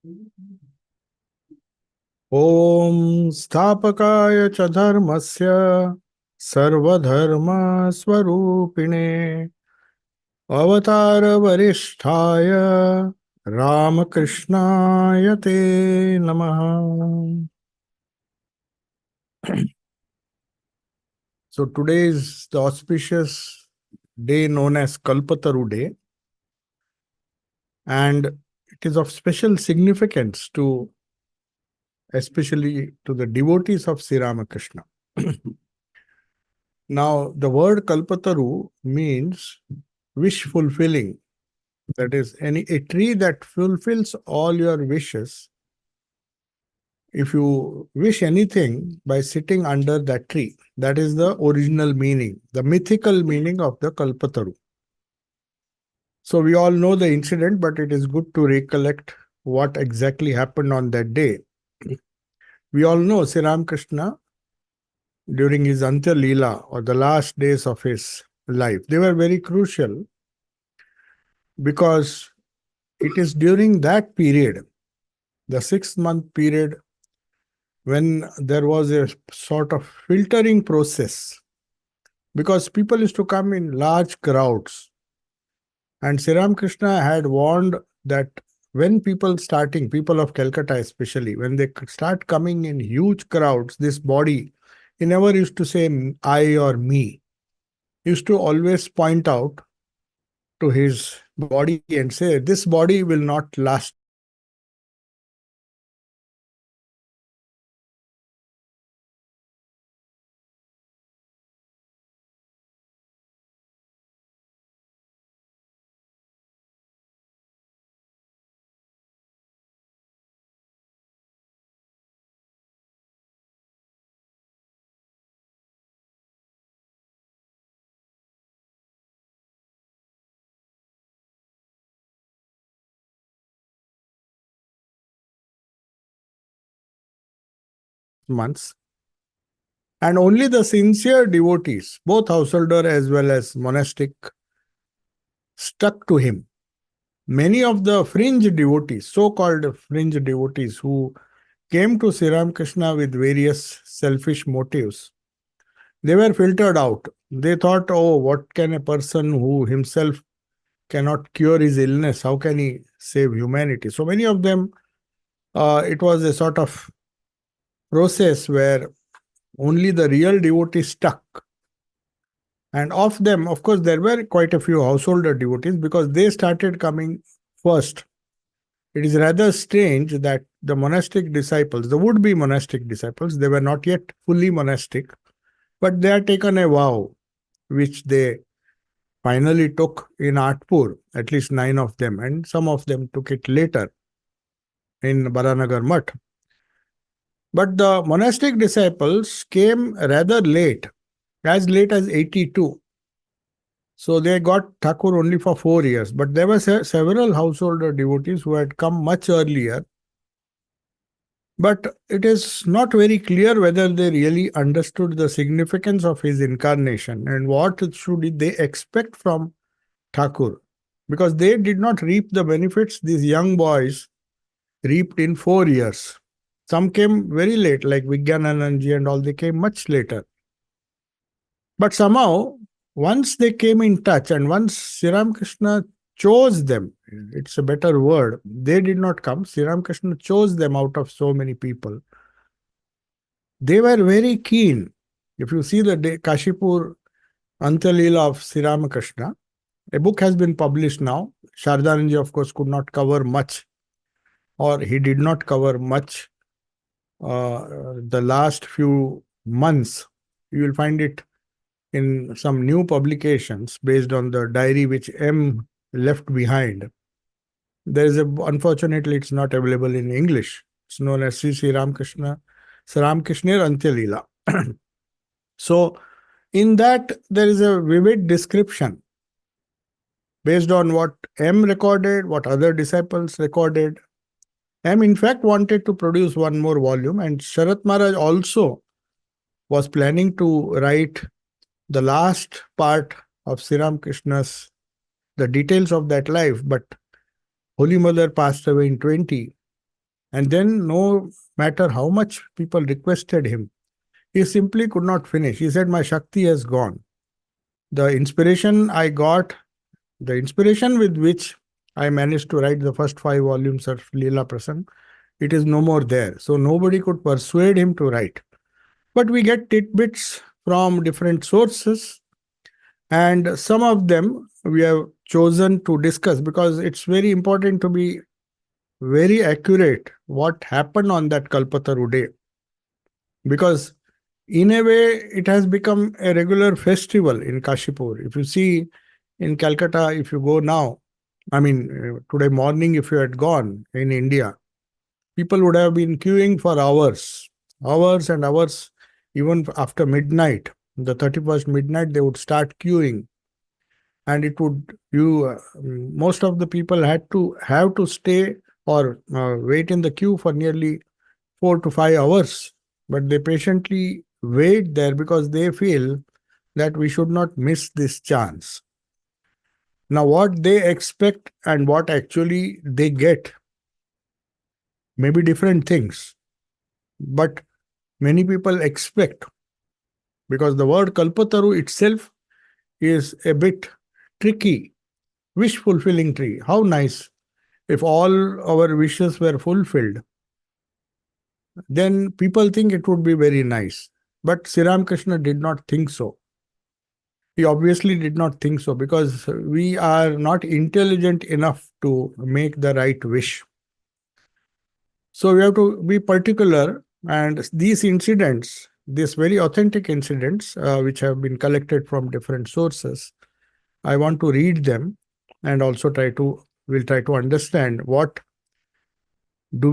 ॐ स्थापकाय च धर्मस्य सर्वधर्मस्वरूपिणे अवतारवरिष्ठाय रामकृष्णाय ते नमः. So today is the auspicious day known as Kalpataru Day, and it is of special significance to especially to the devotees of Sri Ramakrishna. Now, the word Kalpataru means wish fulfilling. That is, a tree that fulfills all your wishes. If you wish anything by sitting under that tree, that is the original meaning, the mythical meaning of the Kalpataru. So we all know the incident, but it is good to recollect what exactly happened on that day. We all know Sri Ramakrishna during his Antya Leela, or the last days of his life. They were very crucial because it is during that period, the 6-month period, when there was a sort of filtering process, because people used to come in large crowds. And Sri Ramakrishna had warned that when people of Calcutta especially, when they start coming in huge crowds, this body, he never used to say I or me. He used to always point out to his body and say, this body will not last. Months. And only the sincere devotees, both householder as well as monastic, stuck to him. Many of the fringe devotees, so-called fringe devotees, who came to Sri Ramakrishna with various selfish motives, they were filtered out. They thought, oh, what can a person who himself cannot cure his illness, how can he save humanity? So many of them, it was a sort of process where only the real devotees stuck. And of them, of course, there were quite a few householder devotees because they started coming first. It is rather strange that the monastic disciples, the would-be monastic disciples, they were not yet fully monastic, but they had taken a vow, which they finally took in Atpur, at least 9 of them, and some of them took it later in Baranagar Mutt. But the monastic disciples came rather late, as late as 82. So they got Thakur only for 4 years. But there were several householder devotees who had come much earlier. But it is not very clear whether they really understood the significance of his incarnation and what should they expect from Thakur. Because they did not reap the benefits these young boys reaped in 4 years. Some came very late, like Vigyananandji and all, they came much later. But somehow, once they came in touch and once Sri Ramakrishna chose them, it's a better word, they did not come, Sri Ramakrishna chose them out of so many people. They were very keen. If you see the Kashipur Antalila of Sri Ramakrishna, a book has been published now. Shardananji, of course, could not cover much, or he did not cover much the last few months. You will find it in some new publications based on the diary which M left behind. There is unfortunately, it's not available in English. It's known as Sri Ramakrishna, Sri Ramakrishna Antya Leela. So, in that, there is a vivid description based on what M recorded, what other disciples recorded. M, in fact, wanted to produce one more volume, and Sharat Maharaj also was planning to write the last part of Sri Ramakrishna's, the details of that life, but Holy Mother passed away in 20. And then, no matter how much people requested him, he simply could not finish. He said, "My Shakti has gone. The inspiration I got, the inspiration with which I managed to write the first 5 volumes of Leela Prasang, it is no more there." So nobody could persuade him to write. But we get tidbits from different sources, and some of them we have chosen to discuss because it's very important to be very accurate what happened on that Kalpataru day. Because in a way, it has become a regular festival in Kashipur. If you see in Calcutta, if you go now, I mean, today morning, if you had gone in India, people would have been queuing for hours and hours, even after midnight. The 31st midnight, they would start queuing. And it would, most of the people have to stay or wait in the queue for nearly 4 to 5 hours. But they patiently wait there because they feel that we should not miss this chance. Now, what they expect and what actually they get may be different things. But many people expect, because the word Kalpataru itself is a bit tricky, wish fulfilling tree. How nice if all our wishes were fulfilled. Then people think it would be very nice. But Sri Ramakrishna did not think so. He obviously did not think so because we are not intelligent enough to make the right wish. So we have to be particular, and these incidents, these very authentic incidents, which have been collected from different sources, I want to read them and also we'll try to understand what should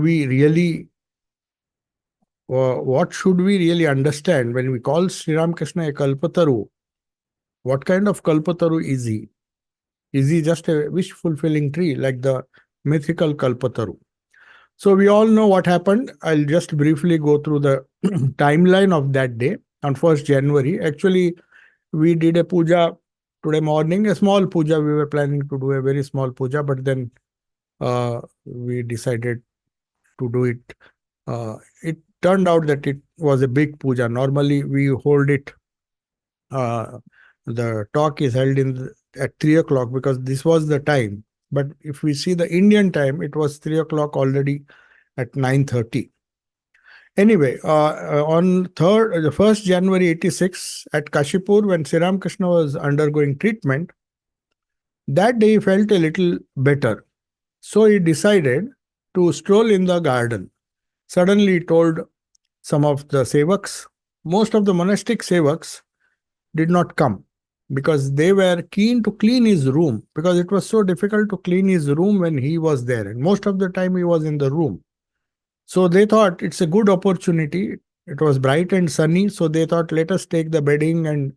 we really understand when we call Sri Ramakrishna a Kalpataru. What kind of Kalpataru is he? Is he just a wish-fulfilling tree like the mythical Kalpataru? So we all know what happened. I'll just briefly go through the timeline of that day on 1st January. Actually, we did a puja today morning, a small puja. We were planning to do a very small puja, but then we decided to do it. It turned out that it was a big puja. Normally, we hold it. The talk is held at 3 o'clock because this was the time. But if we see the Indian time, it was 3 o'clock already at 9:30. Anyway, on 1st January 86 at Kashipur, when Sri Ramakrishna was undergoing treatment, that day he felt a little better. So he decided to stroll in the garden. Suddenly he told some of the sevaks, most of the monastic sevaks did not come because they were keen to clean his room, because it was so difficult to clean his room when he was there. And most of the time he was in the room. So they thought it's a good opportunity. It was bright and sunny. So they thought, let us take the bedding and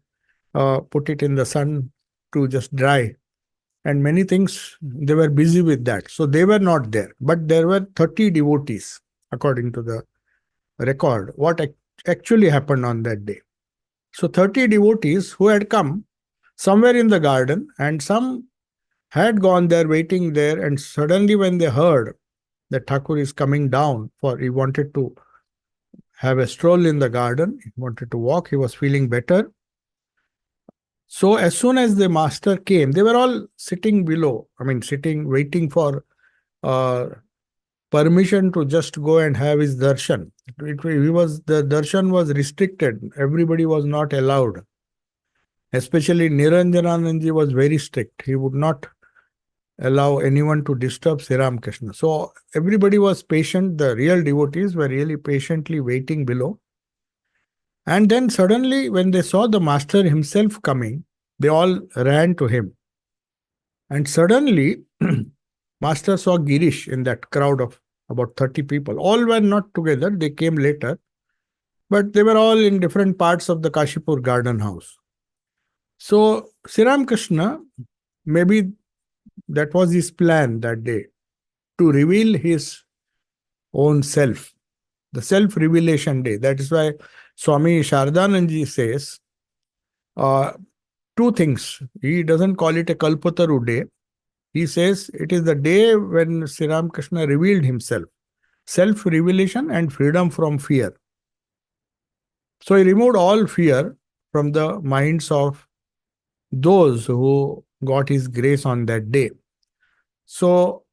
put it in the sun to just dry. And many things, they were busy with that. So they were not there. But there were 30 devotees, according to the record, what actually happened on that day. So 30 devotees who had come somewhere in the garden, and some had gone there, waiting there, and suddenly when they heard that Thakur is coming down, for he wanted to have a stroll in the garden, he wanted to walk, he was feeling better. So as soon as the master came, they were all sitting below, waiting for permission to just go and have his darshan. The darshan was restricted. Everybody was not allowed. Especially Niranjananandji was very strict. He would not allow anyone to disturb Sri Ramakrishna. So everybody was patient. The real devotees were really patiently waiting below. And then suddenly, when they saw the master himself coming, they all ran to him. And suddenly, master saw Girish in that crowd of about 30 people. All were not together. They came later. But they were all in different parts of the Kashipur garden house. So Sri Ramakrishna, maybe that was his plan that day, to reveal his own self, the self-revelation day. That is why Swami Sarvasthananda says two things. He doesn't call it a Kalpataru day. He says it is the day when Sri Ramakrishna revealed himself. self-revelation and freedom from fear. So he removed all fear from the minds of those who got his grace on that day. So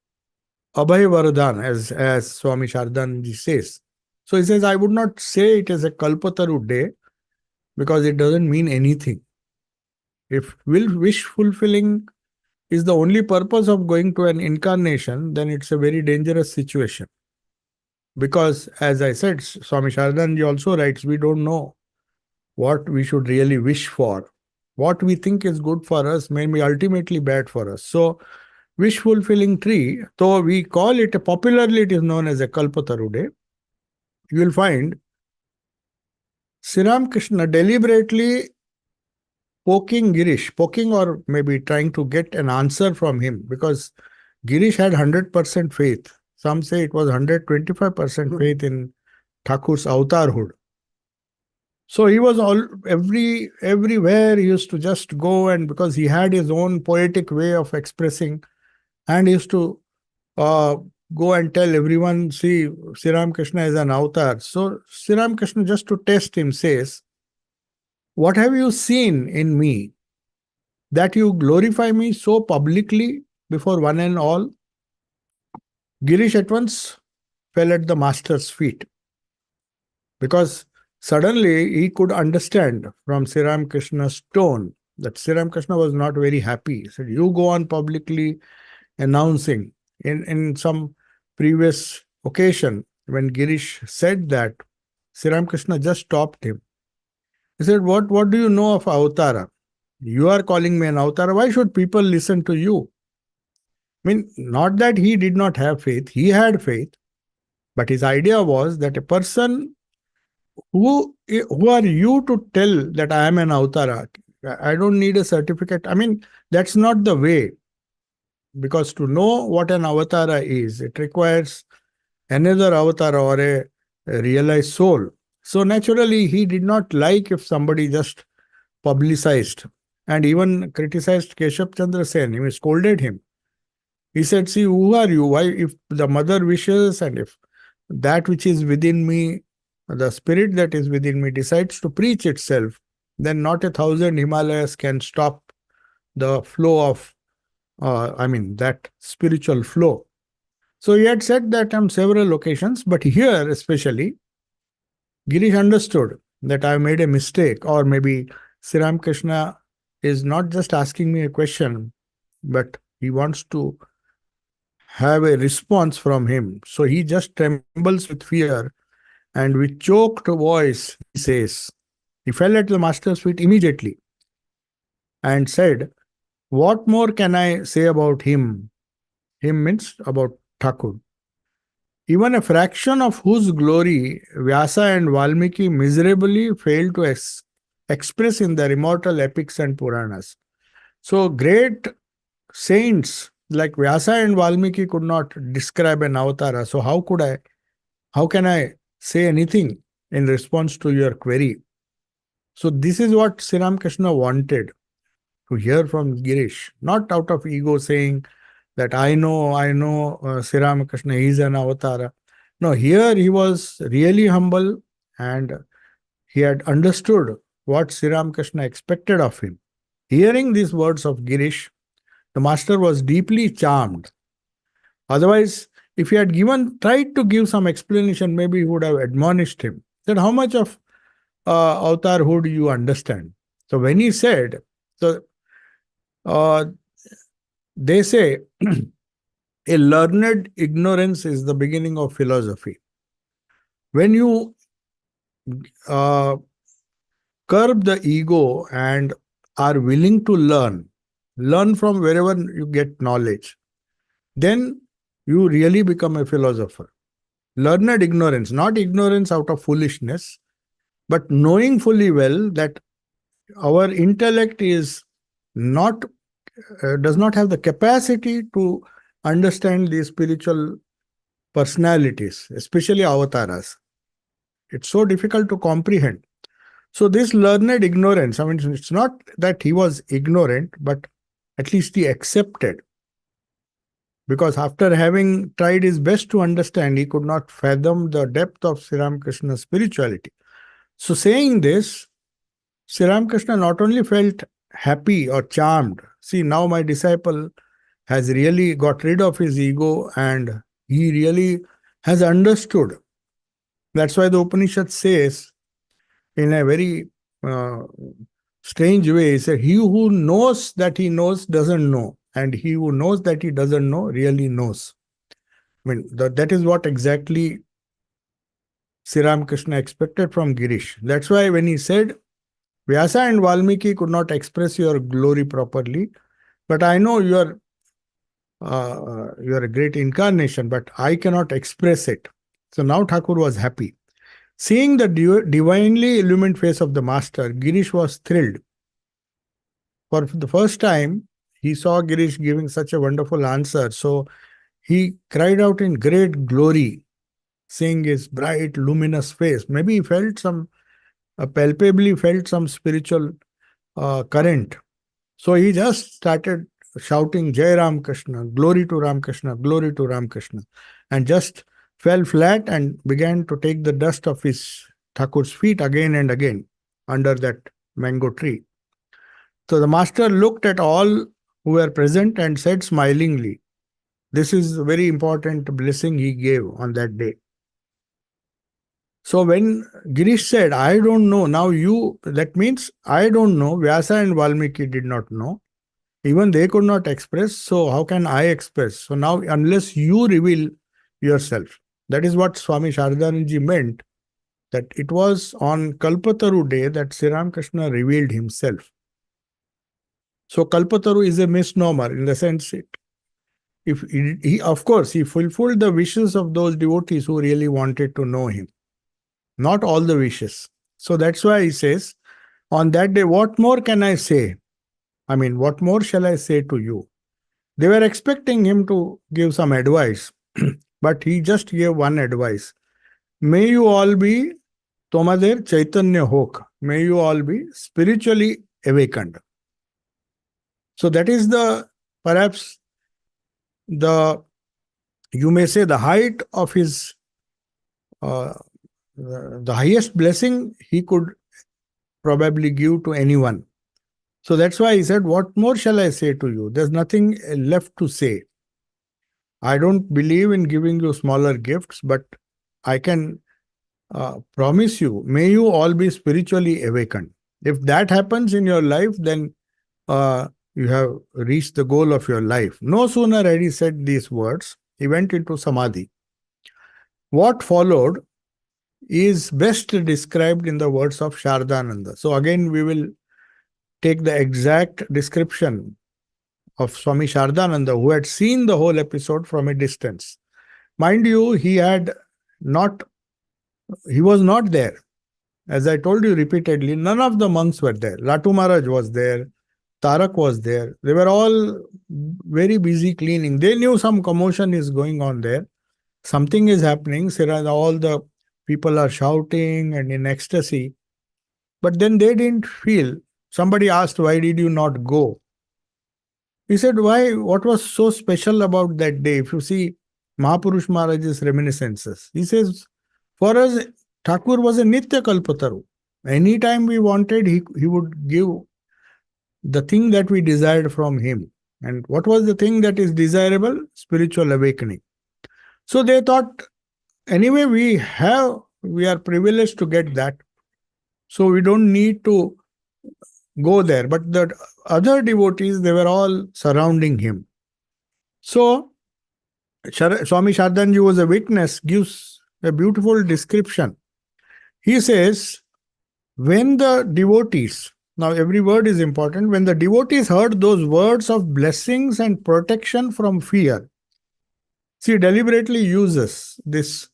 Abhay Vardhan, as Swami Sardanji says. So he says, I would not say it is a Kalpataru day because it doesn't mean anything. If wish fulfilling is the only purpose of going to an incarnation, then it's a very dangerous situation. Because, as I said, Swami Sardanji also writes, we don't know what we should really wish for. What we think is good for us may be ultimately bad for us. So, wish fulfilling tree, though we call it, popularly it is known as a Kalpataru day, you will find Sri Ramakrishna deliberately poking or maybe trying to get an answer from him, because Girish had 100% faith. Some say it was 125% faith in Thakur's avatarhood. So he was everywhere he used to just go, and because he had his own poetic way of expressing, and he used to go and tell everyone, see, Sri Ramakrishna is an avatar. So Sri Ramakrishna, just to test him, says, what have you seen in me that you glorify me so publicly before one and all? Girish at once fell at the master's feet, because suddenly he could understand from Sri Ramakrishna's tone that Sri Ramakrishna was not very happy. He said, you go on publicly announcing. In some previous occasion, when Girish said that, Sri Ramakrishna just stopped him. He said, what do you know of Avatara? You are calling me an Avatara. Why should people listen to you? I mean, not that he did not have faith. He had faith. But his idea was that a person, who are you to tell that I am an Avatara? I don't need a certificate. I mean, that's not the way. Because to know what an Avatara is, it requires another Avatara or a realized soul. So naturally, he did not like if somebody just publicized and even criticized Keshav Chandra Sen. He scolded him. He said, see, who are you? Why, if the mother wishes and if that which is within me, the spirit that is within me decides to preach itself, then not 1,000 Himalayas can stop the flow of, that spiritual flow. So he had said that on several occasions, but here especially, Girish understood that I made a mistake, or maybe Sri Ramakrishna is not just asking me a question, but he wants to have a response from him. So he just trembles with fear, and with choked voice, he says, he fell at the master's feet immediately and said, what more can I say about him? Him means about Thakur. Even a fraction of whose glory Vyasa and Valmiki miserably failed to express in their immortal epics and Puranas. So great saints like Vyasa and Valmiki could not describe an avatara. So how can I say anything in response to your query? So this is what Sri Ramakrishna wanted to hear from Girish, not out of ego saying that I know Sri Ramakrishna, he is an avatara. No, here he was really humble, and he had understood what Sri Ramakrishna expected of him. Hearing these words of Girish, the master was deeply charmed. Otherwise, if he had tried to give some explanation, maybe he would have admonished him. Said, how much of avatarhood you understand? So when he said, they say, a learned ignorance is the beginning of philosophy. When you curb the ego and are willing to learn from wherever you get knowledge, then you really become a philosopher. Learned ignorance, not ignorance out of foolishness, but knowing fully well that our intellect is not does not have the capacity to understand these spiritual personalities, especially avatars. It's so difficult to comprehend. So this learned ignorance, it's not that he was ignorant, but at least he accepted because after having tried his best to understand, he could not fathom the depth of Sri Ramakrishna's spirituality. So, saying this, Sri Ramakrishna not only felt happy or charmed, see, now my disciple has really got rid of his ego and he really has understood. That's why the Upanishad says, in a very uh, strange way, he said, he who knows that he knows doesn't know, and he who knows that he doesn't know really knows. I mean, that is what exactly Sri Ramakrishna expected from Girish. That's why when he said, Vyasa and Valmiki could not express your glory properly, but I know you are a great incarnation, but I cannot express it. So now Thakur was happy. Seeing the divinely illumined face of the master, Girish was thrilled. For the first time, he saw Girish giving such a wonderful answer. So he cried out in great glory, seeing his bright, luminous face. Maybe he felt palpably felt some spiritual current. So he just started shouting Jai Ram Krishna, glory to Ram Krishna, glory to Ram Krishna, and just fell flat and began to take the dust of his Thakur's feet again and again under that mango tree. So the master looked at all who were present and said smilingly, this is a very important blessing he gave on that day. So when Girish said, I don't know, now that means I don't know, Vyasa and Valmiki did not know. Even they could not express, so how can I express? So now, unless you reveal yourself, that is what Swami Sarvasthananda meant, that it was on Kalpataru day that Sri Ramakrishna revealed himself. So Kalpataru is a misnomer in the sense if he, of course, he fulfilled the wishes of those devotees who really wanted to know him. Not all the wishes. So that's why he says, on that day, what more can I say? I mean, what more shall I say to you? They were expecting him to give some advice, but he just gave one advice. May you all be Tomader Chaitanya Hok. May you all be spiritually awakened. So that is perhaps you may say the height of his, the highest blessing he could probably give to anyone. So that's why he said, what more shall I say to you? There's nothing left to say. I don't believe in giving you smaller gifts, but I can promise you, may you all be spiritually awakened. If that happens in your life, then you have reached the goal of your life. No sooner had he said these words, he went into samadhi. What followed is best described in the words of Shardananda. So again, we will take the exact description of Swami Sarvasthananda, who had seen the whole episode from a distance. Mind you, he was not there. As I told you repeatedly, none of the monks were there. Latu Maharaj was there. Tarak was there. They were all very busy cleaning. They knew some commotion is going on there. Something is happening. All the people are shouting and in ecstasy. But then they didn't feel. Somebody asked, why did you not go? He said, why? What was so special about that day? If you see Mahapurush Maharaj's reminiscences, he says, for us, Thakur was a Nitya Kalpataru. Anytime we wanted, he would give the thing that we desired from him. And what was the thing that is desirable? Spiritual awakening. So they thought, anyway, we are privileged to get that. So we don't need to go there. But the other devotees, they were all surrounding him. So Swami Sarvasthananda was a witness, gives a beautiful description. He says, when the devotees, now every word is important, when the devotees heard those words of blessings and protection from fear, see, deliberately uses this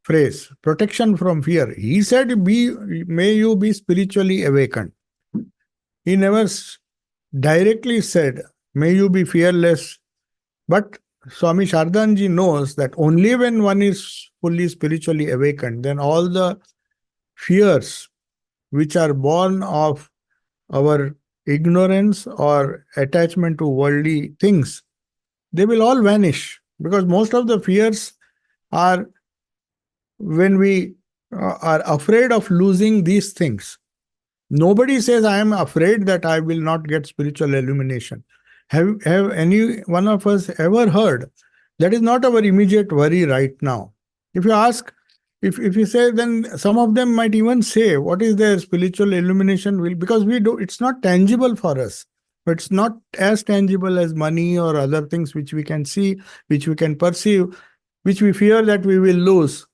phrase, protection from fear. He said, may you be spiritually awakened. He never directly said, may you be fearless. But Swami Sarvasthananda knows that only when one is fully spiritually awakened, then all the fears which are born of our ignorance or attachment to worldly things, they will all vanish, because most of the fears are when we are afraid of losing these things. Nobody says, I am afraid that I will not get spiritual illumination. Have any one of us ever heard? That is not our immediate worry right now. If you ask, if you say, then some of them might even say, what is their spiritual illumination will, because we do, it's not tangible for us. It's not as tangible as money or other things which we can see, which we can perceive, which we fear that we will lose.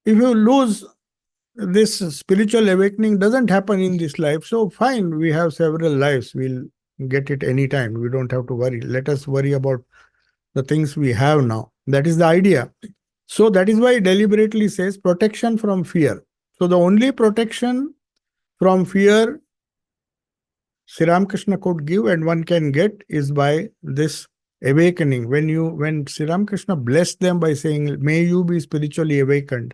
If you lose, this spiritual awakening doesn't happen in this life. So fine, we have several lives. We'll get it anytime. We don't have to worry. Let us worry about the things we have now. That is the idea. So that is why it deliberately says protection from fear. So the only protection from fear Sri Ramakrishna could give and one can get is by this awakening. When Sri Ramakrishna blessed them by saying, may you be spiritually awakened,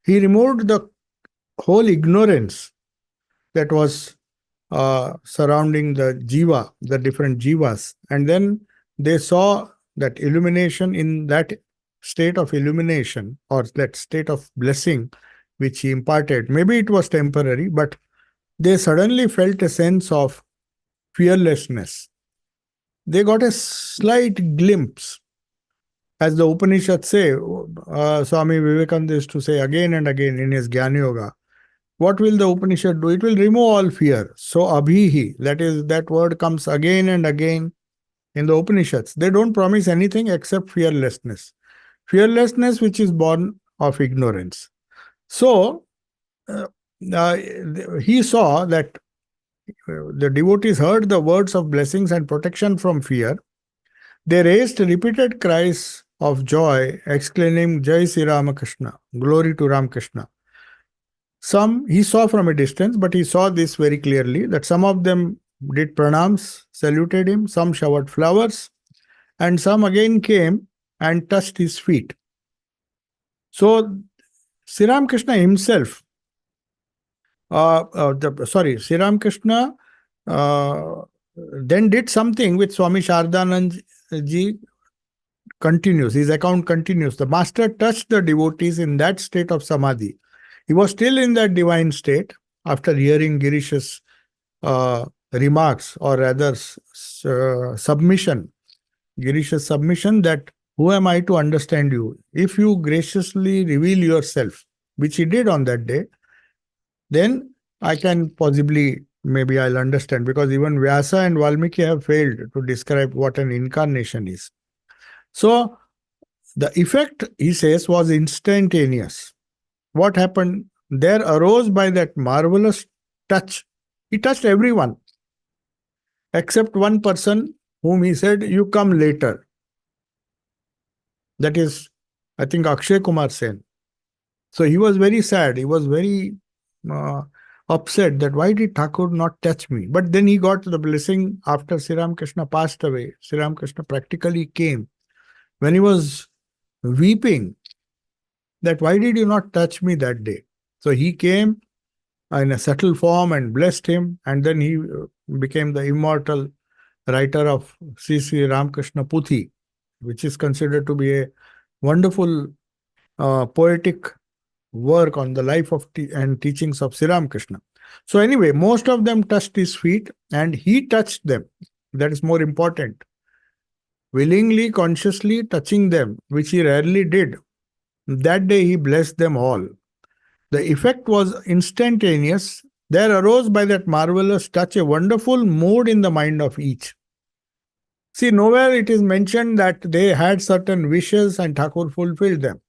he removed the whole ignorance that was surrounding the jiva, the different jivas. And then they saw that illumination, in that state of illumination or that state of blessing which he imparted. Maybe it was temporary, but they suddenly felt a sense of fearlessness. They got a slight glimpse. As the Upanishads say, Swami Vivekananda used to say again and again in his Jnana Yoga, what will the Upanishad do? It will remove all fear. So abhihi, that is, that word comes again and again in the Upanishads. They don't promise anything except fearlessness. Fearlessness which is born of ignorance. So he saw that the devotees heard the words of blessings and protection from fear. They raised repeated cries of joy, exclaiming, Jai Sri Ramakrishna, glory to Ramakrishna. Some he saw from a distance, but he saw this very clearly, that some of them did pranams, saluted him, some showered flowers, and some again came and touched his feet. So Sri Ramakrishna himself, Sri Ramakrishna then did something which Swami Sarvasthananda ji continues, his account continues. The master touched the devotees in that state of samadhi. He was still in that divine state after hearing Girish's remarks, or rather submission, Girish's submission, that who am I to understand you? If you graciously reveal yourself, which he did on that day, then I can possibly, maybe I'll understand, because even Vyasa and Valmiki have failed to describe what an incarnation is. So the effect, he says, was instantaneous. What happened? There arose by that marvelous touch. He touched everyone except one person whom he said, you come later. That is, I think, Akshay Kumar Sen. So he was very sad. He was very upset that why did Thakur not touch me? But then he got the blessing after Sri Ramakrishna passed away. Sri Ramakrishna practically came. When he was weeping, that why did you not touch me that day? So he came in a subtle form and blessed him, and then he became the immortal writer of Sri Ramakrishna Puthi, which is considered to be a wonderful poetic work on the life of and teachings of Sri Ramakrishna. So anyway, most of them touched his feet and he touched them. That is more important. Willingly, consciously touching them, which he rarely did. That day he blessed them all. The effect was instantaneous. There arose by that marvelous touch a wonderful mood in the mind of each. See, nowhere it is mentioned that they had certain wishes and Thakur fulfilled them.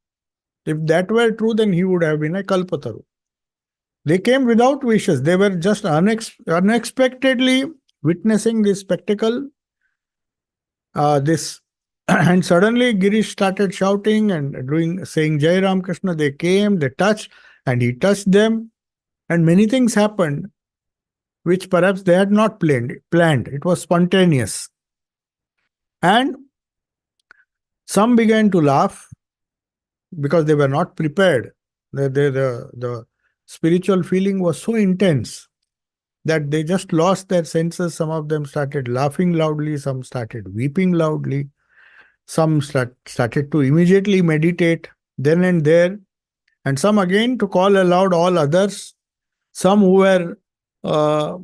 If that were true, then he would have been a Kalpataru. They came without wishes. They were just unexpectedly witnessing this spectacle. And suddenly Girish started shouting and saying Jai Ram Krishna. They came, they touched, and he touched them, and many things happened which perhaps they had not planned. It was spontaneous. And some began to laugh because they were not prepared. The spiritual feeling was so intense. that they just lost their senses. Some of them started laughing loudly, some started weeping loudly, some started to immediately meditate then and there, and some again to call aloud all others. Some who were uh,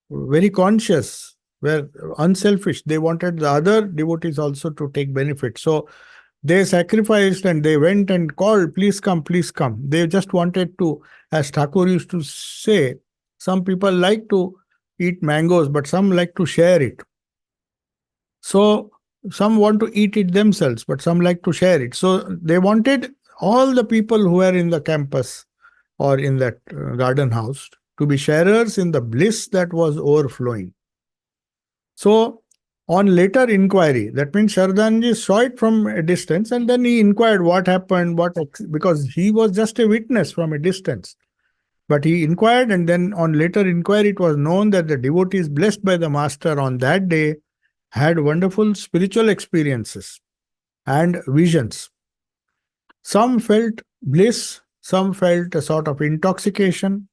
very conscious, were unselfish. They wanted the other devotees also to take benefit. So they sacrificed and they went and called, please come, please come. They just wanted to, as Thakur used to say, some people like to eat mangoes, but some like to share it. So some want to eat it themselves, but some like to share it. So they wanted all the people who were in the campus or in that garden house to be sharers in the bliss that was overflowing. So on later inquiry, that means Shardanji saw it from a distance and then he inquired what happened, because he was just a witness from a distance. But he inquired, and then on later inquiry, it was known that the devotees blessed by the master on that day had wonderful spiritual experiences and visions. Some felt bliss, some felt a sort of intoxication,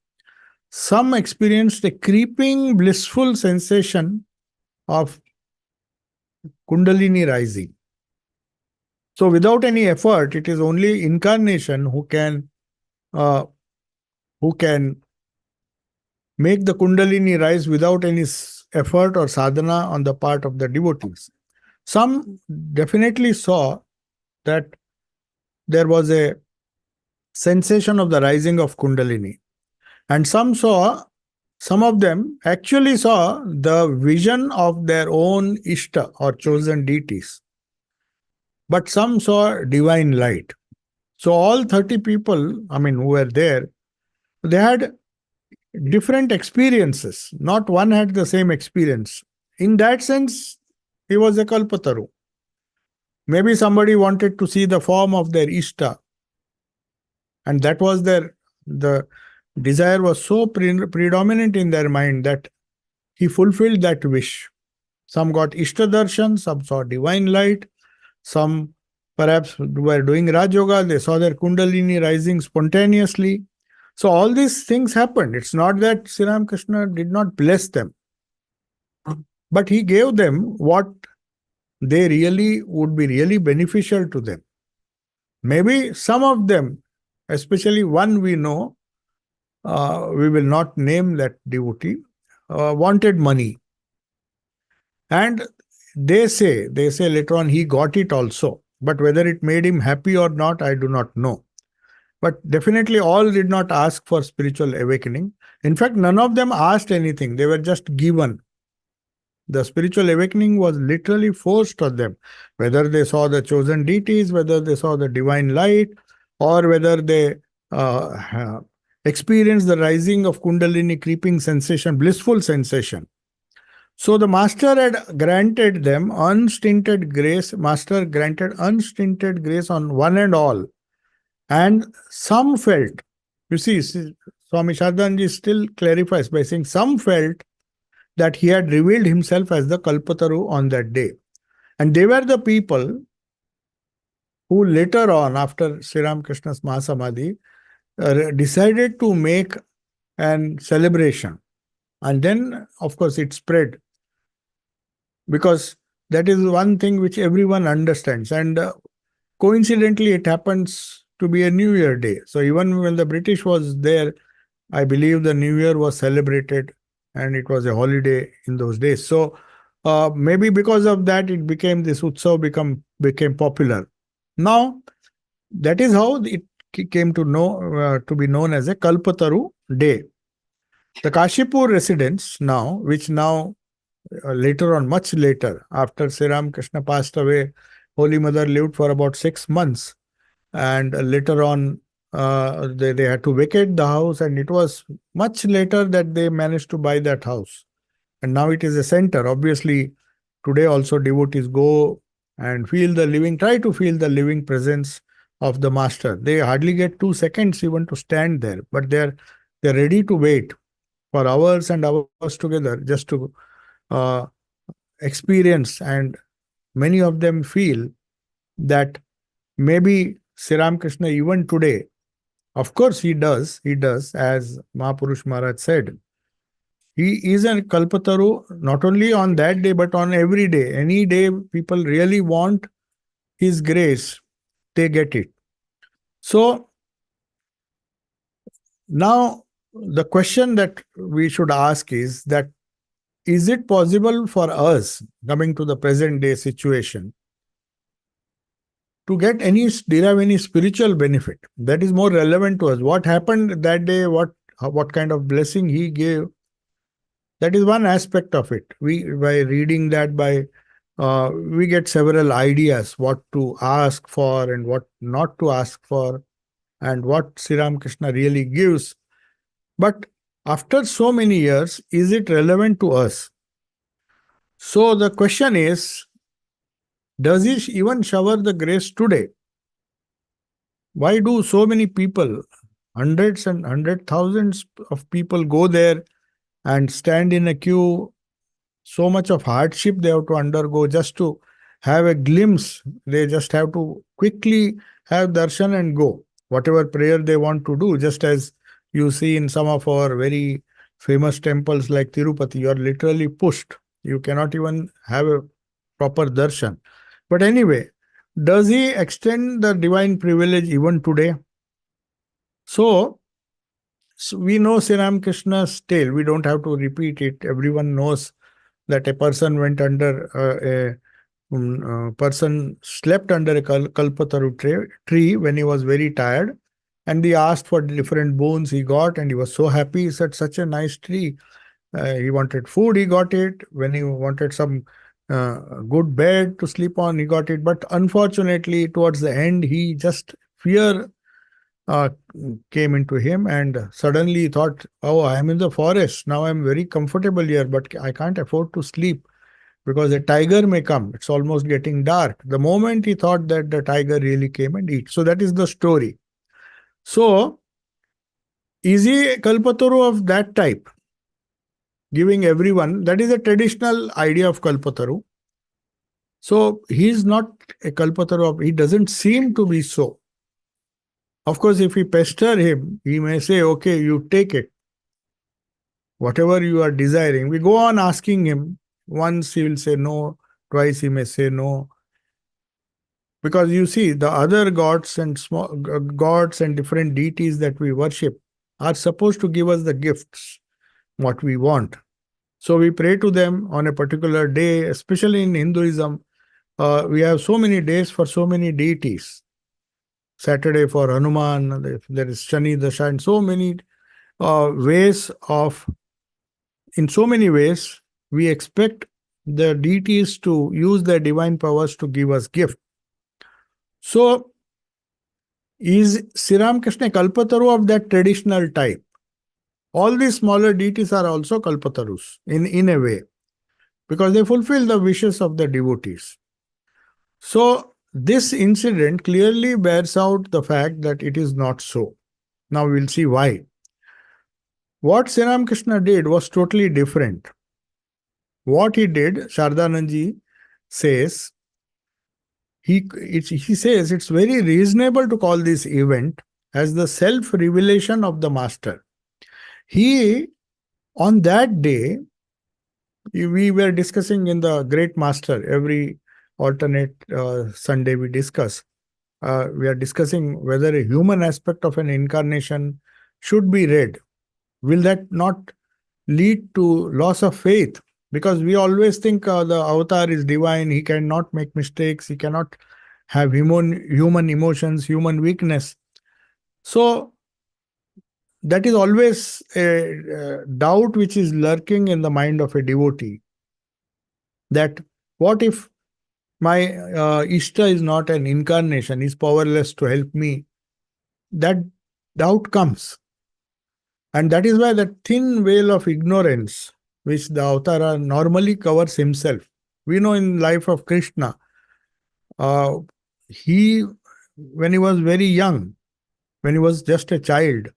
some experienced a creeping, blissful sensation of Kundalini rising. So, without any effort, it is only incarnation uh, who can make the Kundalini rise without any effort or sadhana on the part of the devotees. Some definitely saw that there was a sensation of the rising of Kundalini, and some of them actually saw the vision of their own Ishta or chosen deities. But some saw divine light. So all 30 people, who were there, they had different experiences. Not one had the same experience. In that sense, he was a Kalpataru. Maybe somebody wanted to see the form of their Ishta, and that was the desire was so predominant in their mind that he fulfilled that wish. Some got Ishta Darshan, some saw divine light, some perhaps were doing Raj Yoga, they saw their Kundalini rising spontaneously. So all these things happened. It's not that Sri Ramakrishna did not bless them, but he gave them what they really would be really beneficial to them. Maybe some of them, especially one we know, we will not name that devotee, wanted money. And they say later on he got it also. But whether it made him happy or not, I do not know. But definitely all did not ask for spiritual awakening. In fact, none of them asked anything. They were just given. The spiritual awakening was literally forced on them. Whether they saw the chosen deities, whether they saw the divine light, or whether they experienced the rising of Kundalini creeping sensation, blissful sensation. So the Master had granted them unstinted grace. Master granted unstinted grace on one and all. And some felt, you see, Swami Sarvasthananda still clarifies by saying some felt that he had revealed himself as the Kalpataru on that day. And they were the people who later on, after Sri Ramakrishna's Mahasamadhi, decided to make an celebration. And then, of course, it spread. Because that is one thing which everyone understands. And coincidentally, it happens to be a New Year day. So even when the British was there, I believe the New Year was celebrated and it was a holiday in those days. So maybe because of that, it became this Utsav became popular. Now, that is how it came to be known as a Kalpataru Day. The Kashipur residents now, which now later on, much later, after Sri Ramakrishna passed away, Holy Mother lived for about 6 months. And later on, they had to vacate the house, and it was much later that they managed to buy that house. And now it is a center. Obviously, today also devotees go and try to feel the living presence of the Master. They hardly get 2 seconds even to stand there, but they're ready to wait for hours and hours together just to experience. And many of them feel that maybe Sri Ramakrishna even today, of course he does, as Mahapurush Maharaj said, He is a Kalpataru not only on that day but on every day. Any day people really want his grace, they get it. So now the question that we should ask is it possible for us, coming to the present day situation, to get derive any spiritual benefit that is more relevant to us? What happened that day? What kind of blessing he gave? That is one aspect of it. We by reading that we get several ideas what to ask for and what not to ask for, and what Sri Ramakrishna really gives. But after so many years, is it relevant to us? So the question is, does he even shower the grace today? Why do so many people, hundreds and hundred thousands of people go there and stand in a queue? So much of hardship they have to undergo just to have a glimpse. They just have to quickly have darshan and go. Whatever prayer they want to do, just as you see in some of our very famous temples like Tirupati, you are literally pushed. You cannot even have a proper darshan. But anyway, does he extend the divine privilege even today? So, we know Sri Ramakrishna's tale. We don't have to repeat it. Everyone knows that a person went under a person slept under a Kalpataru tree when he was very tired, and he asked for different boons. He got, and he was so happy. He said, "Such a nice tree." He wanted food, he got it. When he wanted some good bed to sleep on, he got it. But unfortunately, towards the end, he just fear uh, came into him, and suddenly he thought, "Oh, I am in the forest now. I am very comfortable here, but I can't afford to sleep because a tiger may come. It's almost getting dark." The moment he thought that, the tiger really came and eat. So that is the story. So is he a Kalpataru of that type, giving everyone? That is a traditional idea of Kalpataru. So he is not a Kalpataru of, he doesn't seem to be so. Of course, if we pester him, he may say, "Okay, you take it. Whatever you are desiring." We go on asking him. Once he will say no, twice he may say no. Because you see, the other gods and gods and different deities that we worship are supposed to give us the gifts, what we want. So we pray to them on a particular day, especially in Hinduism. We have so many days for so many deities. Saturday for Hanuman, there is Shani Dasha, and so many ways of, in so many ways, we expect the deities to use their divine powers to give us gift. So, is Sri Ramakrishna Kalpataru of that traditional type? All these smaller deities are also Kalpatarus in a way, because they fulfill the wishes of the devotees. So, this incident clearly bears out the fact that it is not so. Now we'll see why. What Sri Ramakrishna did was totally different. What he did, Shardananji says, he says it's very reasonable to call this event as the self-revelation of the Master. He, on that day, we were discussing in the Great Master, every alternate Sunday we discuss. We are discussing whether a human aspect of an incarnation should be read. Will that not lead to loss of faith? Because we always think the avatar is divine, he cannot make mistakes, he cannot have human emotions, human weakness. So that is always a doubt which is lurking in the mind of a devotee, that what if my Ishta is not an incarnation, is powerless to help me? That doubt comes. And that is why the thin veil of ignorance which the Avatara normally covers himself. We know in life of Krishna, uh, he, when he was very young, when he was just a child,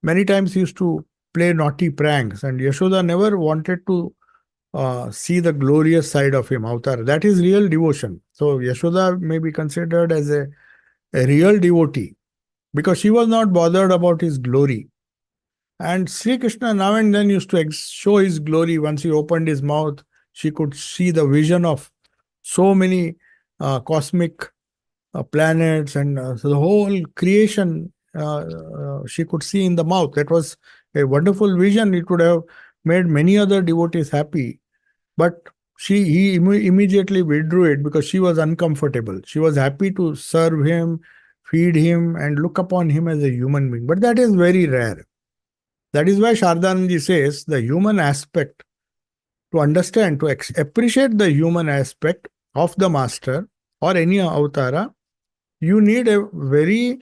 many times he used to play naughty pranks, and Yashoda never wanted to see the glorious side of him, Avatar. That is real devotion. So Yashoda may be considered as a real devotee, because she was not bothered about his glory. And Sri Krishna now and then used to show his glory. Once he opened his mouth, she could see the vision of so many cosmic planets, and so the whole creation she could see in the mouth. That was a wonderful vision. It would have made many other devotees happy. But he immediately withdrew it because she was uncomfortable. She was happy to serve him, feed him, and look upon him as a human being. But that is very rare. That is why Shardananji says the human aspect, to understand, to appreciate the human aspect of the master or any avatara, you need a very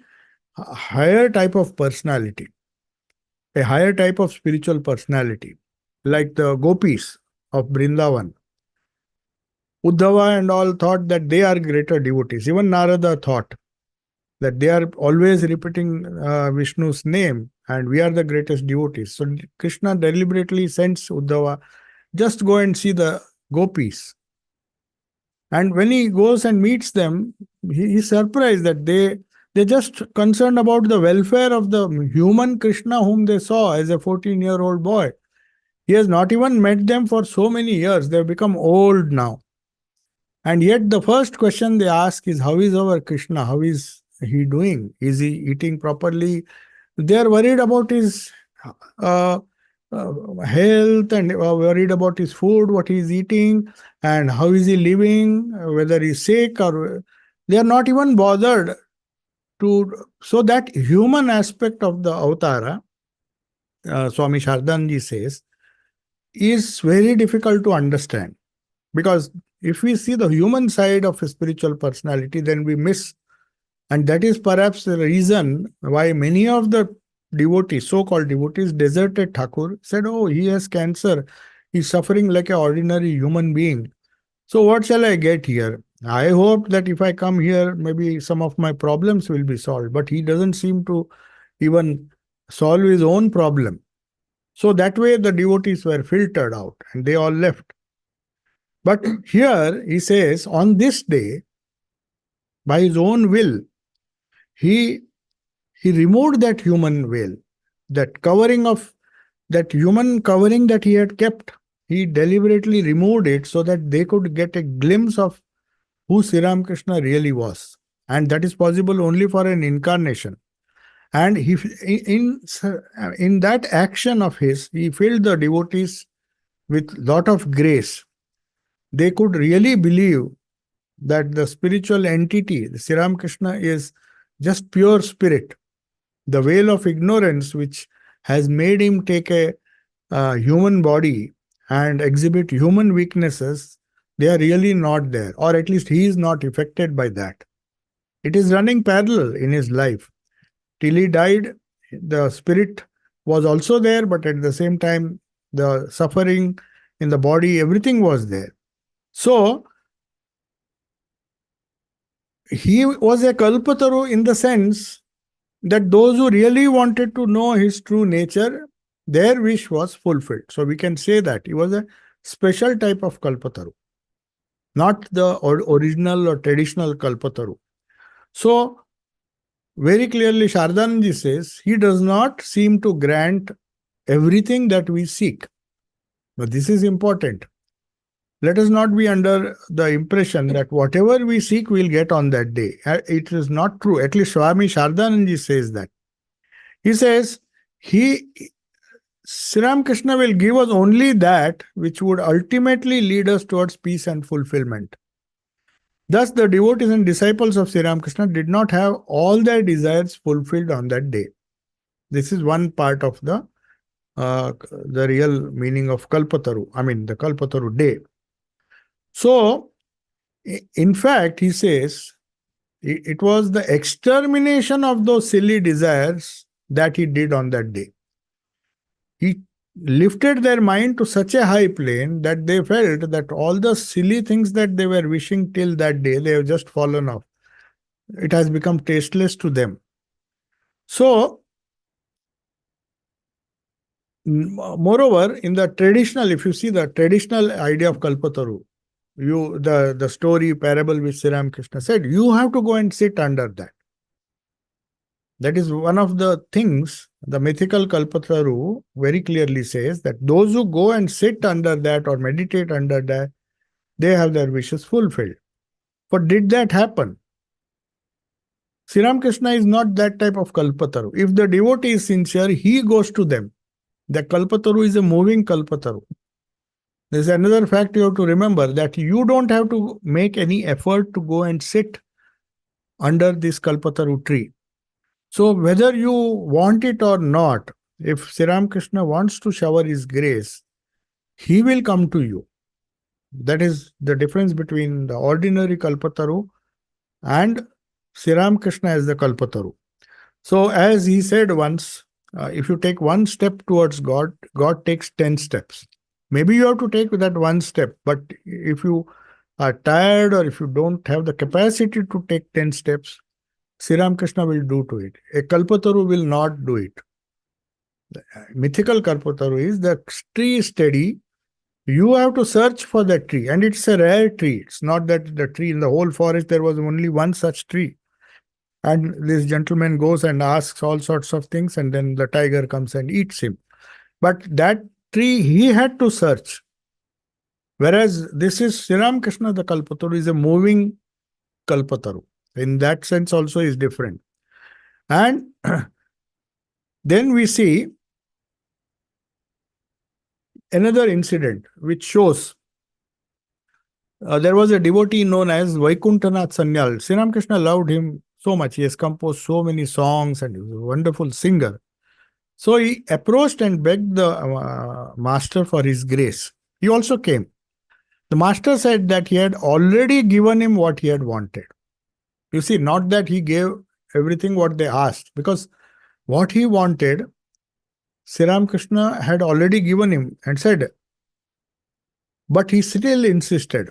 higher type of personality, a higher type of spiritual personality, like the gopis of Brindavan. Uddhava and all thought that they are greater devotees. Even Narada thought that they are always repeating Vishnu's name and we are the greatest devotees. So Krishna deliberately sends Uddhava, just go and see the gopis. And when he goes and meets them, he's surprised that they're just concerned about the welfare of the human Krishna whom they saw as a 14-year-old boy. He has not even met them for so many years. They've become old now. And yet the first question they ask is, how is our Krishna? How is he doing? Is he eating properly? They are worried about his health, and worried about his food, what he is eating, and how is he living, whether he's sick, or they are not even bothered to. So that human aspect of the avatara, Swami Sardanji says, is very difficult to understand. Because if we see the human side of a spiritual personality, then we miss. And that is perhaps the reason why many of the devotees, so-called devotees, deserted Thakur, said, oh, he has cancer. He's suffering like an ordinary human being. So what shall I get here? I hope that if I come here, maybe some of my problems will be solved. But he doesn't seem to even solve his own problem. So that way the devotees were filtered out and they all left. But here he says, on this day, by his own will, he removed that human veil, that covering of that human covering that he had kept. He deliberately removed it so that they could get a glimpse of who Sri Ramakrishna really was. And that is possible only for an incarnation. And he, in that action of his, he filled the devotees with lot of grace. They could really believe that the spiritual entity, the Sri Ramakrishna, is just pure spirit. The veil of ignorance which has made him take a human body and exhibit human weaknesses, they are really not there, or at least he is not affected by that. It is running parallel in his life. Till he died, the spirit was also there, but at the same time, the suffering in the body, everything was there. So, he was a Kalpataru in the sense that those who really wanted to know his true nature, their wish was fulfilled. So we can say that he was a special type of Kalpataru, not the original or traditional Kalpataru. So very clearly Shardanji says he does not seem to grant everything that we seek. But this is important. Let us not be under the impression that whatever we seek, we'll get on that day. It is not true. At least Swami Sarvasthananda says that. He says, Sri Ramakrishna will give us only that which would ultimately lead us towards peace and fulfillment. Thus, the devotees and disciples of Sri Ramakrishna did not have all their desires fulfilled on that day. This is one part of the real meaning of Kalpataru. I mean, the Kalpataru day. So, in fact, he says, it was the extermination of those silly desires that he did on that day. He lifted their mind to such a high plane that they felt that all the silly things that they were wishing till that day, they have just fallen off. It has become tasteless to them. So, moreover, in the traditional, if you see the traditional idea of Kalpataru, the story, parable which Sri Ramakrishna said, you have to go and sit under that. That is one of the things the mythical Kalpataru very clearly says that those who go and sit under that or meditate under that, they have their wishes fulfilled. But did that happen? Sri Ramakrishna is not that type of Kalpataru. If the devotee is sincere, he goes to them. The Kalpataru is a moving Kalpataru. There's another fact you have to remember, that you don't have to make any effort to go and sit under this Kalpataru tree. So whether you want it or not, if Sri Ramakrishna wants to shower his grace, he will come to you. That is the difference between the ordinary Kalpataru and Sri Ramakrishna as the Kalpataru. So as he said once, if you take one step towards God, God takes 10 steps. Maybe you have to take that one step, but if you are tired or if you don't have the capacity to take 10 steps, Sri Ramakrishna will do to it. A Kalpataru will not do it. The mythical Kalpataru is the tree is steady. You have to search for that tree, and it's a rare tree. It's not that the tree in the whole forest, there was only one such tree. And this gentleman goes and asks all sorts of things, and then the tiger comes and eats him. But that tree, he had to search. Whereas this is Sri Ramakrishna, the Kalpataru, is a moving Kalpataru. In that sense also is different. And then we see another incident which shows there was a devotee known as Vaikuntanath Sanyal. Sri Ramakrishna loved him so much. He has composed so many songs and he was a wonderful singer. So he approached and begged the master for his grace. He also came. The master said that he had already given him what he had wanted. You see, not that he gave everything what they asked, because what he wanted, Sri Ramakrishna had already given him and said, but he still insisted.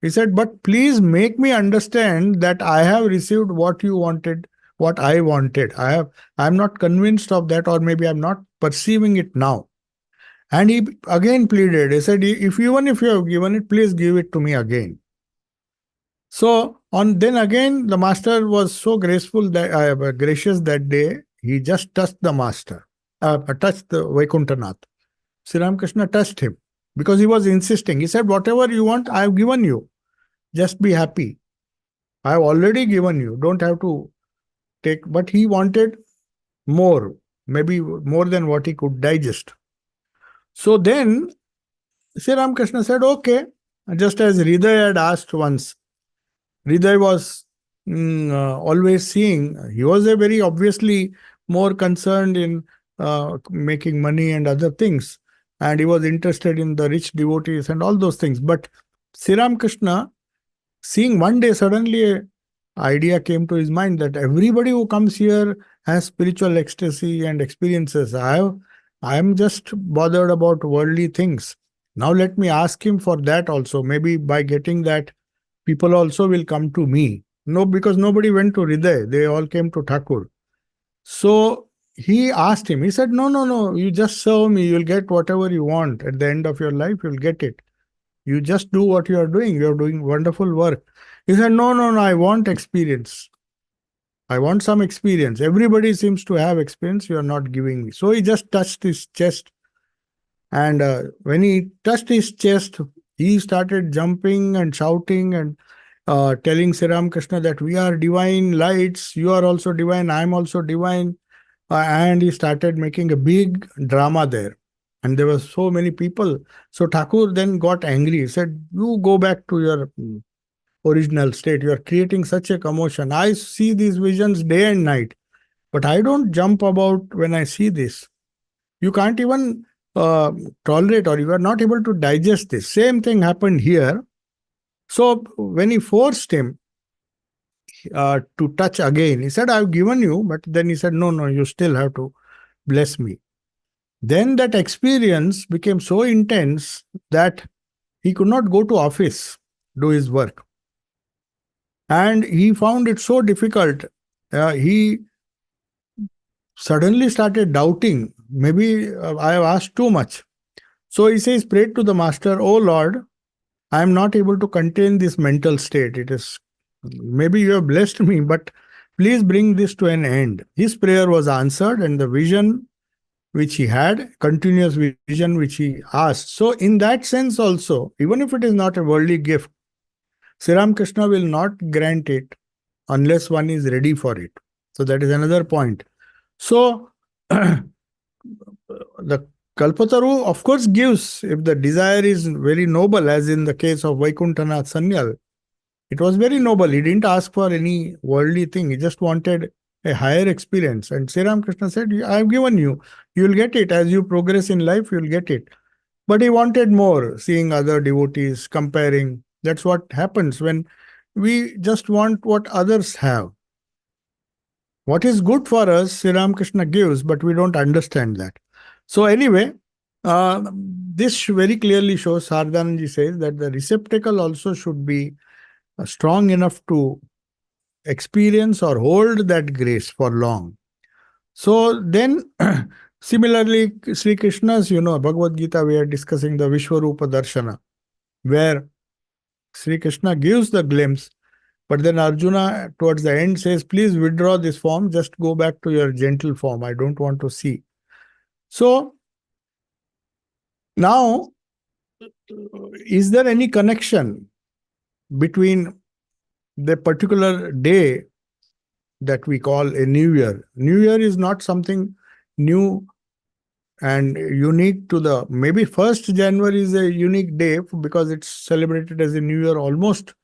He said, but please make me understand that I have received what you wanted, what I wanted. I'm not convinced of that, or maybe I'm not perceiving it now. And he again pleaded. He said, even if you have given it, please give it to me again. So then again, the master was so graceful that gracious that day. He just touched the master, touched the Vaikuntanath. Sri Ramakrishna touched him because he was insisting. He said, whatever you want, I have given you. Just be happy. I have already given you. Don't have to take. But he wanted more, maybe more than what he could digest. So then Sri Ramakrishna said, okay, just as Hriday had asked once. Hriday was always seeing. He was a very obviously more concerned in making money and other things. And he was interested in the rich devotees and all those things. But Sri Ramakrishna, seeing one day suddenly an idea came to his mind that everybody who comes here has spiritual ecstasy and experiences. I am just bothered about worldly things. Now let me ask him for that also. Maybe by getting that, people also will come to me. No, because nobody went to Hriday. They all came to Thakur. So he asked him. He said, no. You just serve me. You'll get whatever you want. At the end of your life, you'll get it. You just do what you are doing. You are doing wonderful work. He said, no. I want experience. I want some experience. Everybody seems to have experience. You are not giving me. So he just touched his chest. And when he touched his chest, he started jumping and shouting and telling Sri Ramakrishna that we are divine lights. You are also divine. I am also divine. And he started making a big drama there. And there were so many people. So Thakur then got angry. He said, you go back to your original state. You are creating such a commotion. I see these visions day and night, but I don't jump about when I see this. You can't even tolerate, or you are not able to digest this. Same thing happened here. So when he forced him to touch again, he said, I've given you, but then he said, no, you still have to bless me. Then that experience became so intense that he could not go to office, do his work. And he found it so difficult. He suddenly started doubting. Maybe I have asked too much. So he says, prayed to the master, oh Lord, I am not able to contain this mental state. It is, maybe you have blessed me, but Please bring this to an end. His prayer was answered, and the vision which he had, continuous vision which he asked. So, in that sense, also, even if it is not a worldly gift, Sri Ramakrishna will not grant it unless one is ready for it. So, that is another point. So, the Kalpataru, of course, gives if the desire is very noble, as in the case of Vaikuntanath Sanyal. It was very noble. He didn't ask for any worldly thing. He just wanted a higher experience. And Sri Ramakrishna said, I have given you. You will get it. As you progress in life, you will get it. But he wanted more, seeing other devotees, comparing. That's what happens when we just want what others have. What is good for us, Sri Ramakrishna gives, but we don't understand that. So, anyway, this very clearly shows, Sardhananji says, that the receptacle also should be strong enough to experience or hold that grace for long. So then, similarly, Sri Krishna's, Bhagavad Gita, we are discussing the Vishwarupa Darshana, where Sri Krishna gives the glimpse, but then Arjuna towards the end says, please withdraw this form, just go back to your gentle form. I don't want to see. So now, is there any connection between the particular day that we call a New Year? New Year is not something new and unique to the, maybe 1st January is a unique day because it's celebrated as a New Year almost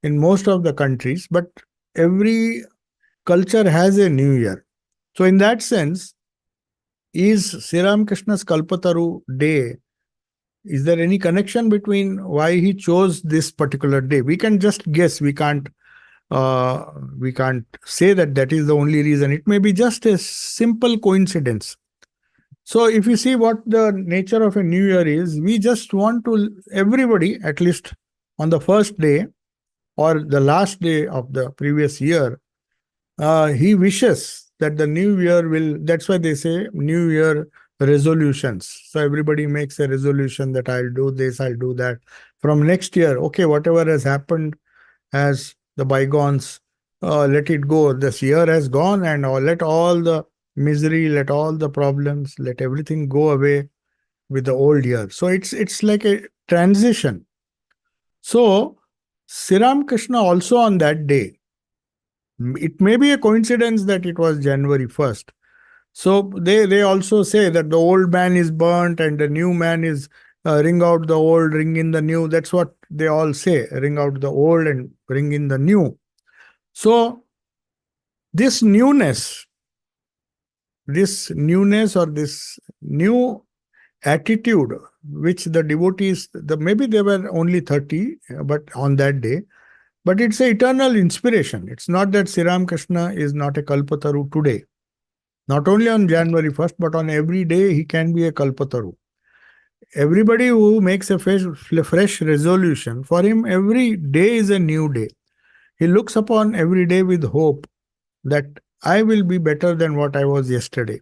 in most of the countries, but every culture has a New Year. So in that sense, is Sri Ramakrishna's Kalpataru day, is there any connection between why he chose this particular day? We can just guess. We can't say that that is the only reason. It may be just a simple coincidence. So if you see what the nature of a New Year is, we just want to, everybody, at least on the first day or the last day of the previous year, he wishes that the new year will, that's why they say New Year resolutions. So everybody makes a resolution that I'll do this, I'll do that. From next year, okay, whatever has happened as the bygones, let it go. This year has gone, and let all the misery, let all the problems, let everything go away with the old year. So it's like a transition. So Sri Ramakrishna also on that day, it may be a coincidence that it was January 1st. So they also say that the old man is burnt and the new man is ring out the old, ring in the new. That's what they all say, ring out the old and ring in the new. So this newness or this new attitude which the devotees, maybe they were only 30, but on that day, but it's an eternal inspiration. It's not that Sri Ramakrishna is not a Kalpataru today. Not only on January 1st, but on every day he can be a Kalpataru. Everybody who makes a fresh resolution, for him every day is a new day. He looks upon every day with hope that I will be better than what I was yesterday.